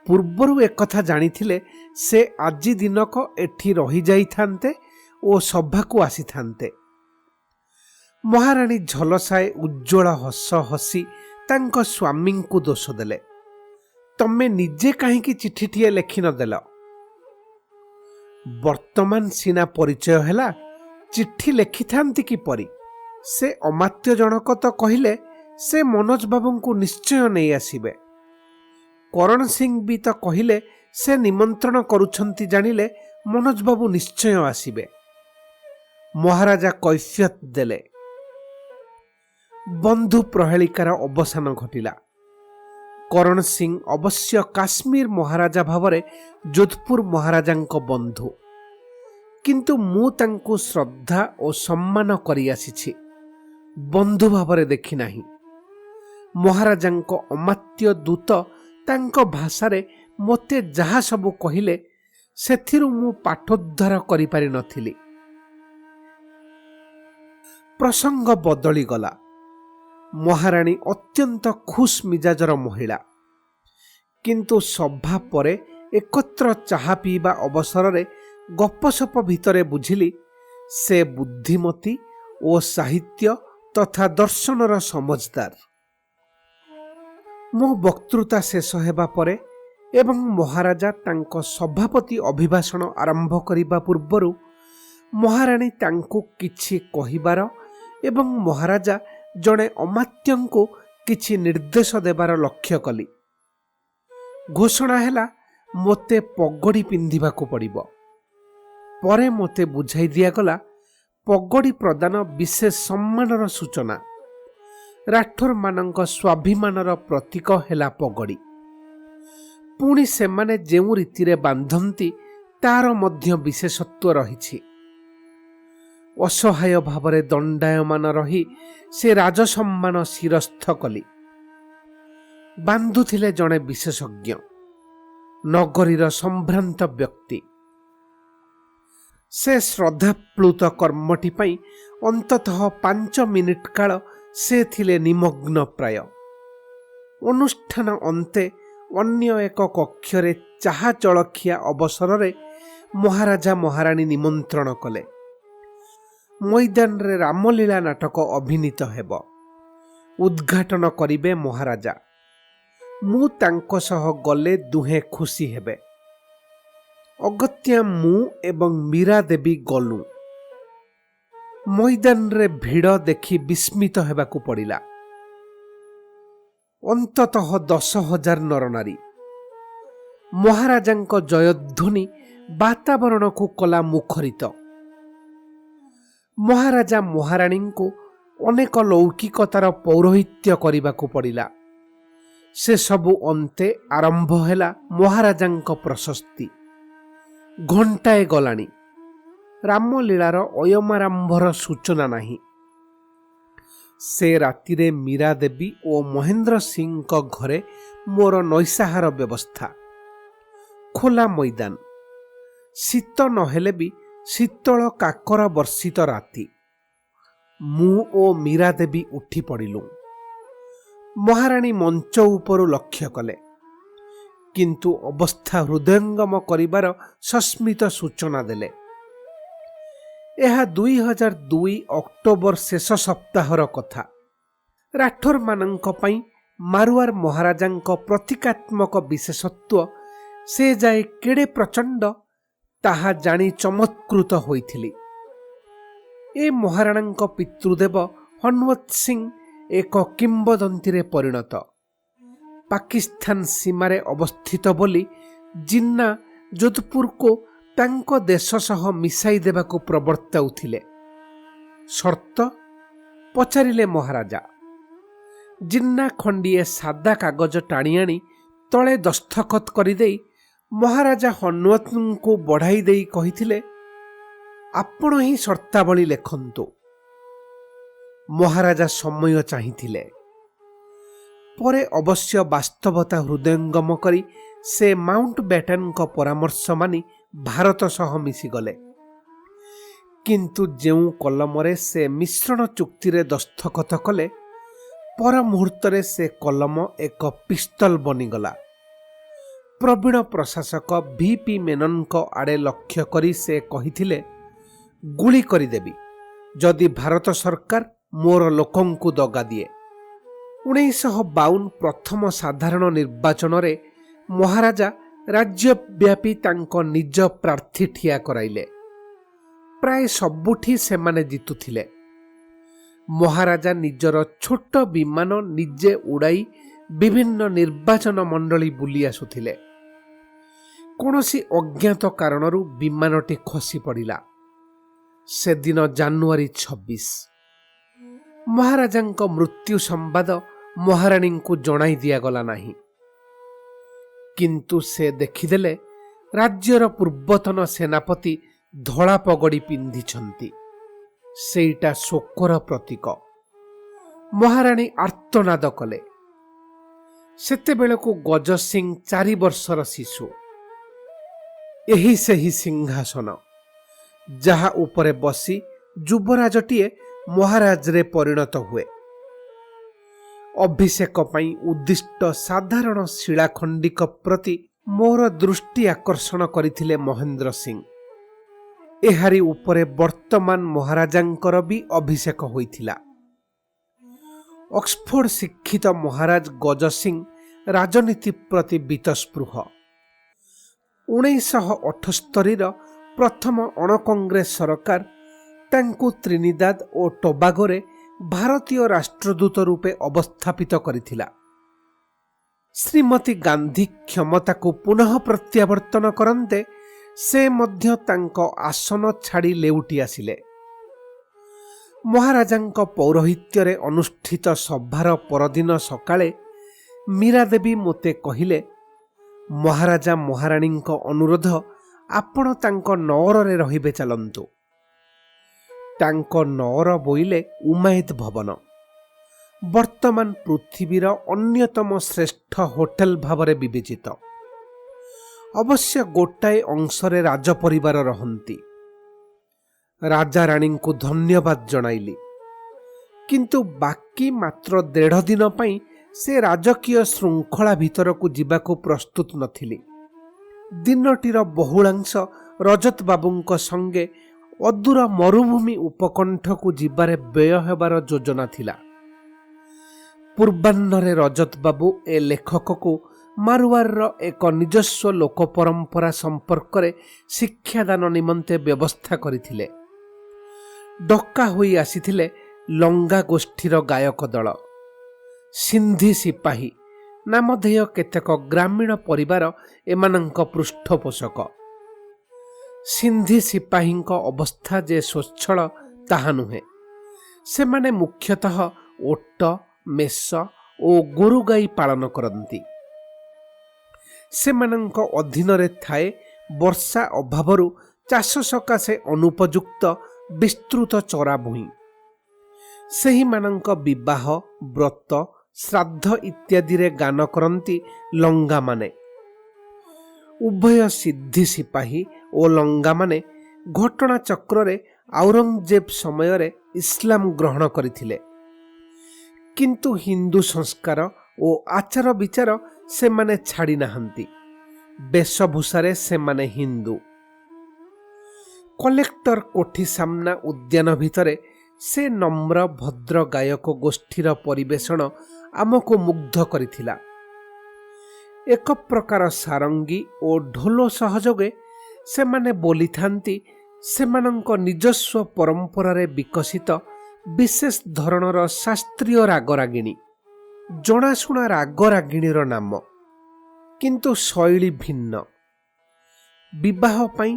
ପୂର୍ବରୁ ଏକଥା ଜାଣିଥିଲେ ସେ ଆଜି ଦିନକ ଏଠି ରହିଯାଇଥାନ୍ତେ ଓ ସଭାକୁ ଆସିଥାନ୍ତେ। ମହାରାଣୀ ଝଲସାଏ ଉଜ୍ଜ୍ୱଳ ହସ ହସି ତାଙ୍କ ସ୍ୱାମୀଙ୍କୁ ଦୋଷ ଦେଲେ। ତମେ ନିଜେ କାହିଁକି ଚିଠିଟିଏ ଲେଖିନଦେଲ? ବର୍ତ୍ତମାନ ସିନା ପରିଚୟ ହେଲା, ଚିଠି ଲେଖିଥାନ୍ତି କିପରି? ସେ ଅମାତ୍ୟ ଜଣକ ତ କହିଲେ ସେ ମନୋଜ ବାବୁଙ୍କୁ ନିଶ୍ଚୟ ନେଇ ଆସିବେ। କରଣ ସିଂ ବି ତ କହିଲେ ସେ ନିମନ୍ତ୍ରଣ କରୁଛନ୍ତି, ଜାଣିଲେ ମନୋଜ ବାବୁ ନିଶ୍ଚୟ ଆସିବେ। ମହାରାଜା କୈଫିୟତ ଦେଲେ। ବନ୍ଧୁ ପ୍ରହେଳିକାର ଅବସାନ ଘଟିଲା। କରଣ ସିଂ ଅବଶ୍ୟ କାଶ୍ମୀର ମହାରାଜା ଭାବରେ ଯୋଧପୁର ମହାରାଜାଙ୍କ ବନ୍ଧୁ, କିନ୍ତୁ ମୁଁ ତାଙ୍କୁ ଶ୍ରଦ୍ଧା ଓ ସମ୍ମାନ କରିଆସିଛି, ବନ୍ଧୁ ଭାବରେ ଦେଖି ନାହିଁ। ମହାରାଜାଙ୍କ ଅମାତ୍ୟ ଦୂତ ତାଙ୍କ ଭାଷାରେ ମୋତେ ଯାହା ସବୁ କହିଲେ ସେଥିରୁ ମୁଁ ପାଠୋଦ୍ଧାର କରିପାରିନଥିଲି। ପ୍ରସଙ୍ଗ ବଦଳିଗଲା। ମହାରାଣୀ ଅତ୍ୟନ୍ତ ଖୁସ୍ ମିଜାଜର ମହିଳା, କିନ୍ତୁ ସଭା ପରେ ଏକତ୍ର ଚାହା ପିଇବା ଅବସରରେ ଗପସପ ଭିତରେ ବୁଝିଲି ସେ ବୁଦ୍ଧିମତୀ ଓ ସାହିତ୍ୟ ତଥା ଦର୍ଶନର ସମଜଦାର। ମୋ ବକ୍ତୃତା ଶେଷ ହେବା ପରେ ଏବଂ ମହାରାଜା ତାଙ୍କ ସଭାପତି ଅଭିଭାଷଣ ଆରମ୍ଭ କରିବା ପୂର୍ବରୁ ମହାରାଣୀ ତାଙ୍କୁ କିଛି କହିବାର ଏବଂ ମହାରାଜା ଜଣେ ଅମାତ୍ୟଙ୍କୁ କିଛି ନିର୍ଦ୍ଦେଶ ଦେବାର ଲକ୍ଷ୍ୟ କଲି। ଘୋଷଣା ହେଲା ମୋତେ ପଗଡ଼ି ପିନ୍ଧିବାକୁ ପଡ଼ିବ। ପରେ ମୋତେ ବୁଝାଇ ଦିଆଗଲା ପଗଡ଼ି ପ୍ରଦାନ ବିଶେଷ ସମ୍ମାନର ସୂଚନା। ରାଠୋରମାନଙ୍କ ସ୍ୱାଭିମାନର ପ୍ରତୀକ ହେଲା ପଗଡ଼ି। ପୁଣି ସେମାନେ ଯେଉଁ ରୀତିରେ ବାନ୍ଧନ୍ତି ତାର ମଧ୍ୟ ବିଶେଷତ୍ୱ ରହିଛି। ଅସହାୟ ଭାବରେ ଦଣ୍ଡାୟମାନ ରହି ସେ ରାଜସମ୍ମାନ ଶିରସ୍ଥ କଲି। ବାନ୍ଧୁଥିଲେ ଜଣେ ବିଶେଷଜ୍ଞ, ନଗରୀର ସମ୍ଭ୍ରାନ୍ତ ବ୍ୟକ୍ତି। ସେ ଶ୍ରଦ୍ଧାପ୍ଲୁତ କର୍ମଟି ପାଇଁ ଅନ୍ତତଃ 5 ମିନିଟ୍ କାଳ ସେ ଥିଲେ ନିମଗ୍ନ ପ୍ରାୟ। ଅନୁଷ୍ଠାନ ଅନ୍ତେ ଅନ୍ୟ ଏକ କକ୍ଷରେ ଚାହା ଜଳଖିଆ ଅବସରରେ ମହାରାଜା ମହାରାଣୀ ନିମନ୍ତ୍ରଣ କଲେ। ମଇଦାନରେ ରାମଲୀଳା ନାଟକ ଅଭିନୀତ ହେବ। ଉଦ୍ଘାଟନ କରିବେ ମହାରାଜା। ମୁଁ ତାଙ୍କ ସହ ଗଲେ ଦୁହେଁ ଖୁସି ହେବେ। ଅଗତ୍ୟା ମୁଁ ଏବଂ ମୀରା ଦେବୀ ଗଲୁ। ମଇଦାନରେ ଭିଡ଼ ଦେଖି ବିସ୍ମିତ ହେବାକୁ ପଡ଼ିଲା। ଅନ୍ତତଃ 10,000 ନରନାରୀ। ମହାରାଜାଙ୍କ ଜୟଧ୍ୱନି ବାତାବରଣକୁ କଲା ମୁଖରିତ। ମହାରାଜା ମହାରାଣୀଙ୍କୁ ଅନେକ ଲୌକିକତାର ପୌରୋହିତ୍ୟ କରିବାକୁ ପଡ଼ିଲା। ସେ ସବୁ ଅନ୍ତେ ଆରମ୍ଭ ହେଲା ମହାରାଜାଙ୍କ ପ୍ରଶସ୍ତି। ଘଣ୍ଟାଏ ଗଲାଣି, ରାମଲୀଳାର ଅୟମାରମ୍ଭର ସୂଚନା ନାହିଁ। ସେ ରାତିରେ ମୀରା ଦେବୀ ଓ ମହେନ୍ଦ୍ର ସିଂଙ୍କ ଘରେ ମୋର ନୈଶାହାର ବ୍ୟବସ୍ଥା। ଖୋଲା ମଇଦାନ, ଶୀତ ନହେଲେ ବି ଶୀତଳ କାକର ବର୍ଷିତ ରାତି। ମୁଁ ଓ ମୀରା ଦେବୀ ଉଠି ପଡ଼ିଲୁ। ମହାରାଣୀ ମଞ୍ଚ ଉପରୁ ଲକ୍ଷ୍ୟ କଲେ, କିନ୍ତୁ ଅବସ୍ଥା ହୃଦୟଙ୍ଗମ କରିବାର ସସ୍ମିତ ସୂଚନା ଦେଲେ। ଏହା 2002 ଅକ୍ଟୋବର ଶେଷ ସପ୍ତାହର କଥା। ରାଠୋରମାନଙ୍କ ପାଇଁ ମାରୱାର ମହାରାଜାଙ୍କ ପ୍ରତୀକାତ୍ମକ ବିଶେଷତ୍ୱ ସେ ଯାଏ କେଡ଼େ ପ୍ରଚଣ୍ଡ ତାହା ଜାଣି ଚମତ୍କୃତ ହୋଇଥିଲି। ଏ ମହାରାଣାଙ୍କ ପିତୃଦେବ ହନୱତ ସିଂ ଏକ କିମ୍ବଦନ୍ତୀରେ ପରିଣତ। ପାକିସ୍ତାନ ସୀମାରେ ଅବସ୍ଥିତ ବୋଲି ଜିନ୍ନା ଯୋଧପୁରକୁ ତାଙ୍କ ଦେଶ ସହ ମିଶାଇ ଦେବାକୁ ପ୍ରବର୍ତ୍ତାଉଥିଲେ। ସର୍ତ୍ତ ପଚାରିଲେ ମହାରାଜା। ଜିନ୍ନା ଖଣ୍ଡିଏ ସାଦା କାଗଜ ଟାଣି ଆଣି ତଳେ ଦସ୍ତଖତ କରିଦେଇ ମହାରାଜା ହନୱତଙ୍କୁ ବଢ଼ାଇ ଦେଇ କହିଥିଲେ, ଆପଣ ହିଁ ସର୍ତ୍ତାବଳୀ ଲେଖନ୍ତୁ। ମହାରାଜା ସମୟ ଚାହିଁଥିଲେ। ପରେ ଅବଶ୍ୟ ବାସ୍ତବତା ହୃଦୟଙ୍ଗମ କରି ସେ ମାଉଣ୍ଟ ବ୍ୟାଟେନଙ୍କ ପରାମର୍ଶ ମାନି ଭାରତ ସହ ମିଶିଗଲେ। କିନ୍ତୁ ଯେଉଁ କଲମରେ ସେ ମିଶ୍ରଣ ଚୁକ୍ତିରେ ଦସ୍ତଖତ କଲେ, ପର ମୁହୂର୍ତ୍ତରେ ସେ କଲମ ଏକ ପିସ୍ତଲ ବନିଗଲା। ପ୍ରବୀଣ ପ୍ରଶାସକ VP ମେନନଙ୍କ ଆଡ଼େ ଲକ୍ଷ୍ୟ କରି ସେ କହିଥିଲେ, ଗୁଳି କରିଦେବି ଯଦି ଭାରତ ସରକାର ମୋର ଲୋକଙ୍କୁ ଦଗା ଦିଏ। 1952 ପ୍ରଥମ ସାଧାରଣ ନିର୍ବାଚନରେ ମହାରାଜା ରାଜ୍ୟବ୍ୟାପୀ ତାଙ୍କ ନିଜ ପ୍ରାର୍ଥୀ ଠିଆ କରାଇଲେ। ପ୍ରାୟ ସବୁଠି ସେମାନେ ଜିତୁଥିଲେ। ମହାରାଜା ନିଜର ଛୋଟ ବିମାନ ନିଜେ ଉଡ଼ାଇ ବିଭିନ୍ନ ନିର୍ବାଚନ ମଣ୍ଡଳୀ ବୁଲି ଆସୁଥିଲେ। କୌଣସି ଅଜ୍ଞାତ କାରଣରୁ ବିମାନଟି ଖସି ପଡ଼ିଲା। ସେଦିନ ଜାନୁଆରୀ 26। ମହାରାଜାଙ୍କ ମୃତ୍ୟୁ ସମ୍ବାଦ ମହାରାଣୀଙ୍କୁ ଜଣାଇ ଦିଆଗଲା ନାହିଁ। କିନ୍ତୁ ସେ ଦେଖିଦେଲେ ରାଜ୍ୟର ପୂର୍ବତନ ସେନାପତି ଧଳା ପଗଡ଼ି ପିନ୍ଧିଛନ୍ତି। ସେଇଟା ଶୋକର ପ୍ରତୀକ। ମହାରାଣୀ ଆର୍ତ୍ତନାଦ କଲେ। ସେତେବେଳକୁ ଗଜ ସିଂ 4 ବର୍ଷର ଶିଶୁ। ଏହି ସେହି ସିଂହାସନ ଯାହା ଉପରେ ବସି ଯୁବରାଜଟିଏ ମହାରାଜରେ ପରିଣତ ହୁଏ। ଅଭିଷେକ ପାଇଁ ଉଦ୍ଦିଷ୍ଟ ସାଧାରଣ ଶିଳାଖଣ୍ଡିକ ପ୍ରତି ମୋର ଦୃଷ୍ଟି ଆକର୍ଷଣ କରିଥିଲେ ମହେନ୍ଦ୍ର ସିଂ। ଏହାରି ଉପରେ ବର୍ତ୍ତମାନ ମହାରାଜାଙ୍କର ବି ଅଭିଷେକ ହୋଇଥିଲା। ଅକ୍ସଫୋର୍ଡ ଶିକ୍ଷିତ ମହାରାଜ ଗଜ ସିଂ ରାଜନୀତି ପ୍ରତି ବୀତସ୍ପୃହ। 1978ର ପ୍ରଥମ ଅଣକଂଗ୍ରେସ ସରକାର ତାଙ୍କୁ ତ୍ରିନିଦାଦ ଓ ଟୋବାଗୋରେ ଭାରତୀୟ ରାଷ୍ଟ୍ରଦୂତ ରୂପେ ଅବସ୍ଥାପିତ କରିଥିଲା। ଶ୍ରୀମତୀ ଗାନ୍ଧୀ କ୍ଷମତାକୁ ପୁନଃ ପ୍ରତ୍ୟାବର୍ତ୍ତନ କରନ୍ତେ ସେ ମଧ୍ୟ ତାଙ୍କ ଆସନ ଛାଡ଼ି ଲେଉଟି ଆସିଲେ। ମହାରାଜାଙ୍କ ପୌରୋହିତ୍ୟରେ ଅନୁଷ୍ଠିତ ସଭାର ପରଦିନ ସକାଳେ ମୀରା ଦେବୀ ମୋତେ କହିଲେ, ମହାରାଜା ମହାରାଣୀଙ୍କ ଅନୁରୋଧ ଆପଣ ତାଙ୍କ ନଅରରେ ରହିବେ ଚାଲନ୍ତୁ। ତାଙ୍କ ନଅର ବୋଇଲେ ଉମାୟତ ଭବନ। ବର୍ତ୍ତମାନ ପୃଥିବୀର ଅନ୍ୟତମ ଶ୍ରେଷ୍ଠ ହୋଟେଲ ଭାବରେ ବିବେଚିତ। ଅବଶ୍ୟ ଗୋଟାଏ ଅଂଶରେ ରାଜପରିବାର ରହନ୍ତି। ରାଜାରାଣୀଙ୍କୁ ଧନ୍ୟବାଦ ଜଣାଇଲି। କିନ୍ତୁ ବାକି ମାତ୍ର 1.5 ଦିନ ପାଇଁ ସେ ରାଜକୀୟ ଶୃଙ୍ଖଳା ଭିତରକୁ ଯିବାକୁ ପ୍ରସ୍ତୁତ ନଥିଲି। ଦିନଟିର ବହୁଳାଂଶ ରଜତ ବାବୁଙ୍କ ସଙ୍ଗେ ଅଦୂର ମରୁଭୂମି ଉପକଣ୍ଠକୁ ଯିବାରେ ବ୍ୟୟ ହେବାର ଯୋଜନା ଥିଲା। ପୂର୍ବାହ୍ନରେ ରଜତ ବାବୁ ଏ ଲେଖକକୁ ମାରୱାରର ଏକ ନିଜସ୍ୱ ଲୋକ ପରମ୍ପରା ସମ୍ପର୍କରେ ଶିକ୍ଷାଦାନ ନିମନ୍ତେ ବ୍ୟବସ୍ଥା କରିଥିଲେ। ଡକା ହୋଇ ଆସିଥିଲେ ଲଙ୍ଗା ଗୋଷ୍ଠୀର ଗାୟକ ଦଳ, ସିନ୍ଧି ସିପାହୀ ନାମଧେୟ କେତେକ ଗ୍ରାମୀଣ ପରିବାର ଏମାନଙ୍କ ପୃଷ୍ଠପୋଷକ। ସିନ୍ଧି ସିପାହୀଙ୍କ ଅବସ୍ଥା ଯେ ସ୍ୱଚ୍ଛଳ ତାହା ନୁହେଁ। ସେମାନେ ମୁଖ୍ୟତଃ ଓଟ, ମେଷ ଓ ଗୋରୁଗାଈ ପାଳନ କରନ୍ତି। ସେମାନଙ୍କ ଅଧୀନରେ ଥାଏ ବର୍ଷା ଅଭାବରୁ ଚାଷ ସକାଶେ ଅନୁପଯୁକ୍ତ ବିସ୍ତୃତ ଚରାଭୂଇଁ। ସେହିମାନଙ୍କ ବିବାହ, ବ୍ରତ, ଶ୍ରାଦ୍ଧ ଇତ୍ୟାଦିରେ ଗାନ କରନ୍ତି ଲଙ୍ଗାମାନେ। ଉଭୟ ସିଦ୍ଧି ସିପାହୀ ଓ ଲଙ୍ଗାମାନେ ଘଟଣା ଚକ୍ରରେ ଔରଙ୍ଗଜେବ ସମୟରେ ଇସଲାମ ଗ୍ରହଣ କରିଥିଲେ, କିନ୍ତୁ ହିନ୍ଦୁ ସଂସ୍କାର ଓ ଆଚାର ବିଚାର ସେମାନେ ଛାଡ଼ି ନାହାନ୍ତି। ବେଶଭୂଷାରେ ସେମାନେ ହିନ୍ଦୁ। କଲେକ୍ଟର କୋଠି ସାମ୍ନା ଉଦ୍ୟାନ ଭିତରେ ସେ ନମ୍ର ଭଦ୍ର ଗାୟକ ଗୋଷ୍ଠୀର ପରିବେଷଣ ଆମକୁ ମୁଗ୍ଧ କରିଥିଲା। ଏକ ପ୍ରକାର ସାରଙ୍ଗୀ ଓ ଢୋଲ ସହଯୋଗେ ସେମାନେ ବୋଲିଥାନ୍ତି ସେମାନଙ୍କ ନିଜସ୍ୱ ପରମ୍ପରାରେ ବିକଶିତ ବିଶେଷ ଧରଣର ଶାସ୍ତ୍ରୀୟ ରାଗରାଗିଣୀ। ଜଣାଶୁଣା ରାଗରାଗିଣୀର ନାମ, କିନ୍ତୁ ଶୈଳୀ ଭିନ୍ନ। ବିବାହ ପାଇଁ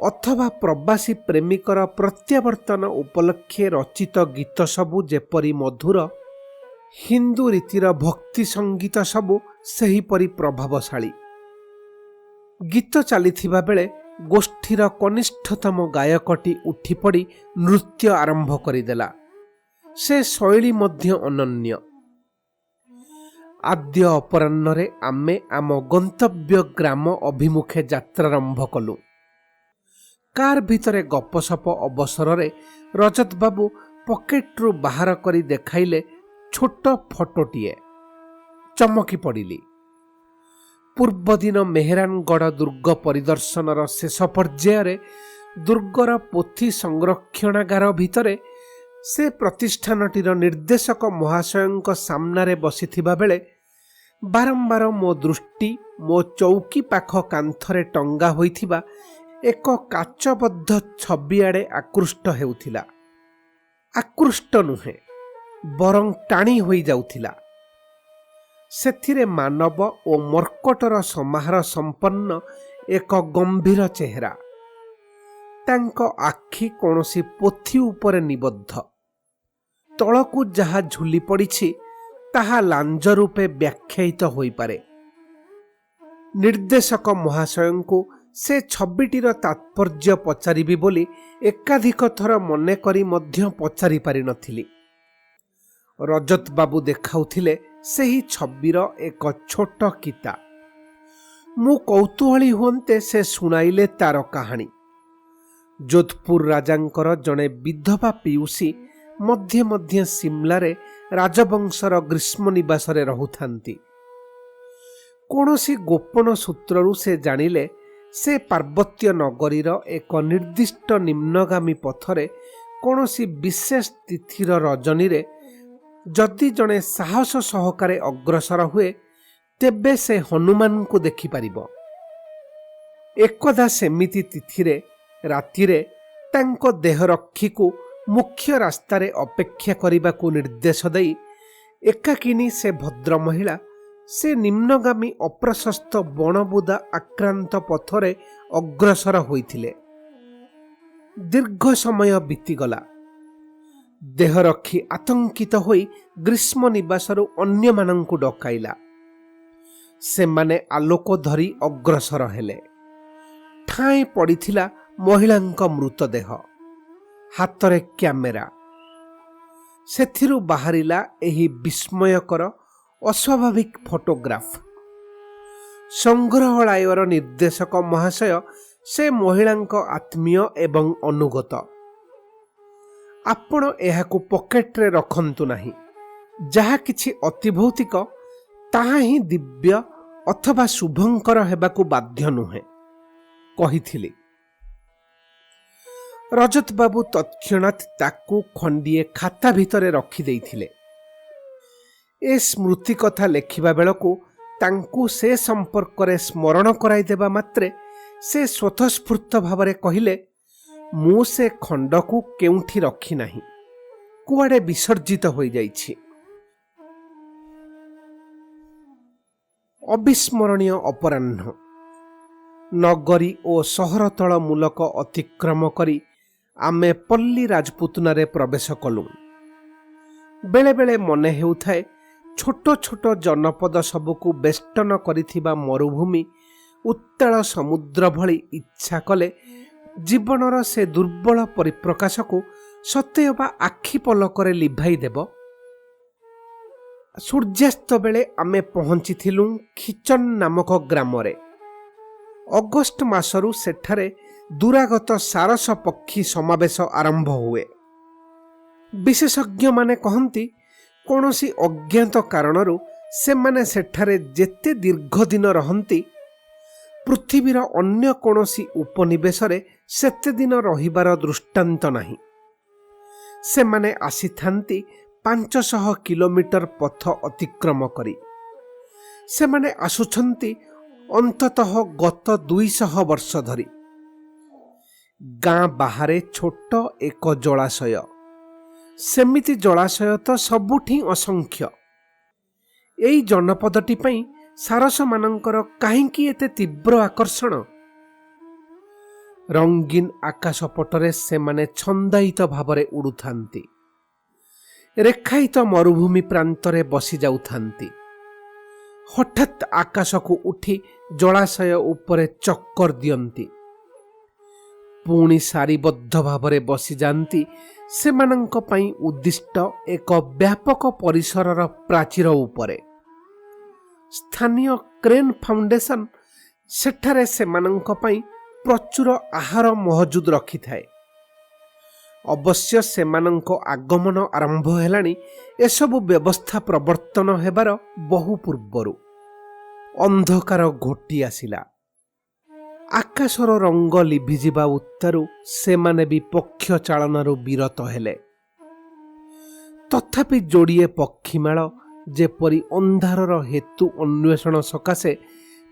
ଅଥବା ପ୍ରବାସୀ ପ୍ରେମିକର ପ୍ରତ୍ୟାବର୍ତ୍ତନ ଉପଲକ୍ଷେ ରଚିତ ଗୀତ ସବୁ ଯେପରି ମଧୁର, ହିନ୍ଦୁ ରୀତିର ଭକ୍ତି ସଙ୍ଗୀତ ସବୁ ସେହିପରି ପ୍ରଭାବଶାଳୀ। ଗୀତ ଚାଲିଥିବା ବେଳେ ଗୋଷ୍ଠୀର କନିଷ୍ଠତମ ଗାୟକଟି ଉଠିପଡ଼ି ନୃତ୍ୟ ଆରମ୍ଭ କରିଦେଲା। ସେ ଶୈଳୀ ମଧ୍ୟ ଅନନ୍ୟ। ଆଦ୍ୟ ଅପରାହ୍ନରେ ଆମେ ଆମ ଗନ୍ତବ୍ୟ ଗ୍ରାମ ଅଭିମୁଖେ ଯାତ୍ରାରମ୍ଭ କଲୁ। କାର୍ ଭିତରେ ଗପସପ ଅବସରରେ ରଜତ ବାବୁ ପକେଟରୁ ବାହାର କରି ଦେଖାଇଲେ ଛୋଟ ଫଟୋଟିଏ। ଚମକି ପଡ଼ିଲି। ପୂର୍ବଦିନ ମେହେରାନଗଡ଼ ଦୁର୍ଗ ପରିଦର୍ଶନର ଶେଷ ପର୍ଯ୍ୟାୟରେ ଦୁର୍ଗର ପୋଥି ସଂରକ୍ଷଣାଗାର ଭିତରେ ସେ ପ୍ରତିଷ୍ଠାନଟିର ନିର୍ଦ୍ଦେଶକ ମହାଶୟଙ୍କ ସାମ୍ନାରେ ବସିଥିବା ବେଳେ ବାରମ୍ବାର ମୋ ଦୃଷ୍ଟି ମୋ ଚୌକି ପାଖ କାନ୍ଥରେ ଟଙ୍ଗା ହୋଇଥିବା ଏକ କାଚବଦ୍ଧ ଛବି ଆଡ଼େ ଆକୃଷ୍ଟ ହେଉଥିଲା। ଆକୃଷ୍ଟ ନୁହେଁ, ବରଂ ଟାଣି ହୋଇଯାଉଥିଲା। ସେଥିରେ ମାନବ ଓ ମର୍କଟର ସମାହାର ସମ୍ପନ୍ନ ଏକ ଗମ୍ଭୀର ଚେହେରା। ତାଙ୍କ ଆଖି କୌଣସି ପୋଥି ଉପରେ ନିବଦ୍ଧ। ତଳକୁ ଯାହା ଝୁଲି ପଡ଼ିଛି ତାହା ଲାଞ୍ଜ ରୂପେ ବ୍ୟାଖ୍ୟାୟିତ ହୋଇପାରେ। ନିର୍ଦ୍ଦେଶକ ମହାଶୟଙ୍କୁ ସେ ଛବିଟିର ତାତ୍ପର୍ଯ୍ୟ ପଚାରିବି ବୋଲି ଏକାଧିକ ଥର ମନେ କରି ମଧ୍ୟ ପଚାରି ପାରିନଥିଲି। ରଜତ ବାବୁ ଦେଖାଉଥିଲେ ସେହି ଛବିର ଏକ ଛୋଟ କିତା। ମୁଁ କୌତୂହଳୀ ହୁଅନ୍ତେ ସେ ଶୁଣାଇଲେ ତାର କାହାଣୀ। ଯୋଧପୁର ରାଜାଙ୍କର ଜଣେ ବିଧବା ପିଉସୀ ମଧ୍ୟେ ମଧ୍ୟେ ସିମଲାରେ ରାଜବଂଶର ଗ୍ରୀଷ୍ମ ନିବାସରେ ରହୁଥାନ୍ତି। କୌଣସି ଗୋପନ ସୂତ୍ରରୁ ସେ ଜାଣିଲେ ସେ ପାର୍ବତ୍ୟ ନଗରୀର ଏକ ନିର୍ଦ୍ଦିଷ୍ଟ ନିମ୍ନଗାମୀ ପଥରେ କୌଣସି ବିଶେଷ ତିଥିର ରଜନୀରେ ଯଦି ଜଣେ ସାହସ ସହକାରେ ଅଗ୍ରସର ହୁଏ ତେବେ ସେ ହନୁମାନଙ୍କୁ ଦେଖିପାରିବ। ଏକଦା ସେମିତି ତିଥିରେ ରାତିରେ ତାଙ୍କ ଦେହରକ୍ଷୀକୁ ମୁଖ୍ୟ ରାସ୍ତାରେ ଅପେକ୍ଷା କରିବାକୁ ନିର୍ଦ୍ଦେଶ ଦେଇ ଏକାକିନୀ ସେ ଭଦ୍ରମହିଳା ସେ ନିମ୍ନଗାମୀ ଅପ୍ରଶସ୍ତ ବଣବୁଦା ଆକ୍ରାନ୍ତ ପଥରେ ଅଗ୍ରସର ହୋଇଥିଲେ। ଦୀର୍ଘ ସମୟ ବିତିଗଲା। ଦେହରକ୍ଷୀ ଆତଙ୍କିତ ହୋଇ ଗ୍ରୀଷ୍ମ ନିବାସରୁ ଅନ୍ୟମାନଙ୍କୁ ଡକାଇଲା। ସେମାନେ ଆଲୋକ ଧରି ଅଗ୍ରସର ହେଲେ। ଠାଏ ପଡ଼ିଥିଲା ମହିଳାଙ୍କ ମୃତଦେହ। ହାତରେ କ୍ୟାମେରା। ସେଥିରୁ ବାହାରିଲା ଏହି ବିସ୍ମୟକର ଅସ୍ୱାଭାବିକ ଫଟୋଗ୍ରାଫ। ସଂଗ୍ରହାଳୟର ନିର୍ଦ୍ଦେଶକ ମହାଶୟ ସେ ମହିଳାଙ୍କ ଆତ୍ମୀୟ ଏବଂ ଅନୁଗତ। ଆପଣ ଏହାକୁ ପକେଟରେ ରଖନ୍ତୁ ନାହିଁ। ଯାହା କିଛି ଅତିଭୌତିକ ତାହା ହିଁ ଦିବ୍ୟ ଅଥବା ଶୁଭଙ୍କର ହେବାକୁ ବାଧ୍ୟ ନୁହେଁ, କହିଥିଲି। ରଜତ ବାବୁ ତତ୍କ୍ଷଣାତ୍ ତାକୁ ଖଣ୍ଡିଏ ଖାତା ଭିତରେ ରଖିଦେଇଥିଲେ। ଏ ସ୍ମୃତି କଥା ଲେଖିବା ବେଳକୁ ତାଙ୍କୁ ସେ ସମ୍ପର୍କରେ ସ୍ମରଣ କରାଇଦେବା ମାତ୍ରେ ସେ ସ୍ୱତଃସ୍ଫୂର୍ତ୍ତ ଭାବରେ କହିଲେ, ମୁଁ ସେ ଖଣ୍ଡକୁ କେଉଁଠି ରଖିନାହିଁ, କୁଆଡ଼େ ବିସର୍ଜିତ ହୋଇଯାଇଛି। ଅବିସ୍ମରଣୀୟ ଅପରାହ୍ନ। ନଗରୀ ଓ ସହରତଳ ମୂଲକ ଅତିକ୍ରମ କରି ଆମେ ପଲ୍ଲୀ ରାଜପୁତନାରେ ପ୍ରବେଶ କଲୁ। बेले बेले मने हेउथाए छोट छोट जनपद सबुकु बेष्टन करिथिबा मरुभूमि उत्ताल समुद्र भली इच्छा कले जीवनर से दुर्बल परिप्रकाशकु सतेअबा आखि पलकरे लिभाई देव। सूर्यास्त बेले आमे पहुंचीथिलु खिचन नामक ग्रामरे। अगस्ट मासरु सेठारे दूरागत सारस पक्षी समावेश आरंभ हुए। विशेषज्ञ माने कहंती कौनसी अज्ञात कारणरू से माने सेठारे जेते दीर्घ दिन रहंती पृथ्वीर अन्य कौनसी उपनिवेशरे सेते दिन रहिबार दृष्टांत नाही। से माने आसीथांती 500 किलोमीटर पथ अतिक्रम करी। से माने आसुछंती अंततः गत 200 वर्ष धरी। गाँ बाहरे छोट एक जलाशय, सेमिति जलाशय तो सबुठी असंख्य। एई जनपदटी पई सारस मानंकर काहींकी एते तीव्र आकर्षण? रंगीन आकाश पटरे से माने छंदायित भावरे उड़ुथांती, रेखायित मरुभूमि प्रांतरे बसी जाउथांती। हठात आकाश को उठी जलाशय उपरे चक्कर दियंती, पुणी सारीबद्ध भावरे बसी जांती सेमानंक पई उद्दिष्ट एक व्यापक परिसरर प्राचीर उपरे। स्थानीय क्रेन फाउंडेशन सेठारे सेमानंक पई प्रचुर आहार महजूद रखि थाए। अवश्य सेमानंक आगमन आरंभ हेलानी एसबु व्यवस्था प्रवर्तन हेबार बहु पूर्वरु। अंधकार घोटी आसिला। आकाशर रंग लिभिजिबा उत्तारु सेमाने भी पक्ष चालनारू विरत हेले। तथापि जोड़िए पक्षीमाଳ जेपरी अंधारर हेतु अन्वेषण सकाशे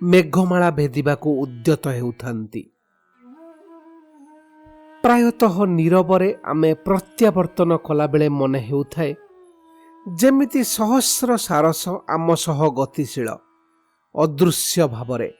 मेघमाला भेदिबाकू उद्यत हेउथांती। प्रायतः नीरवरे आमे प्रत्यावर्तन कला बेले मने हेउथाए जेमिति सहस्र सारस आम सह गतिशील अदृश्य भावरे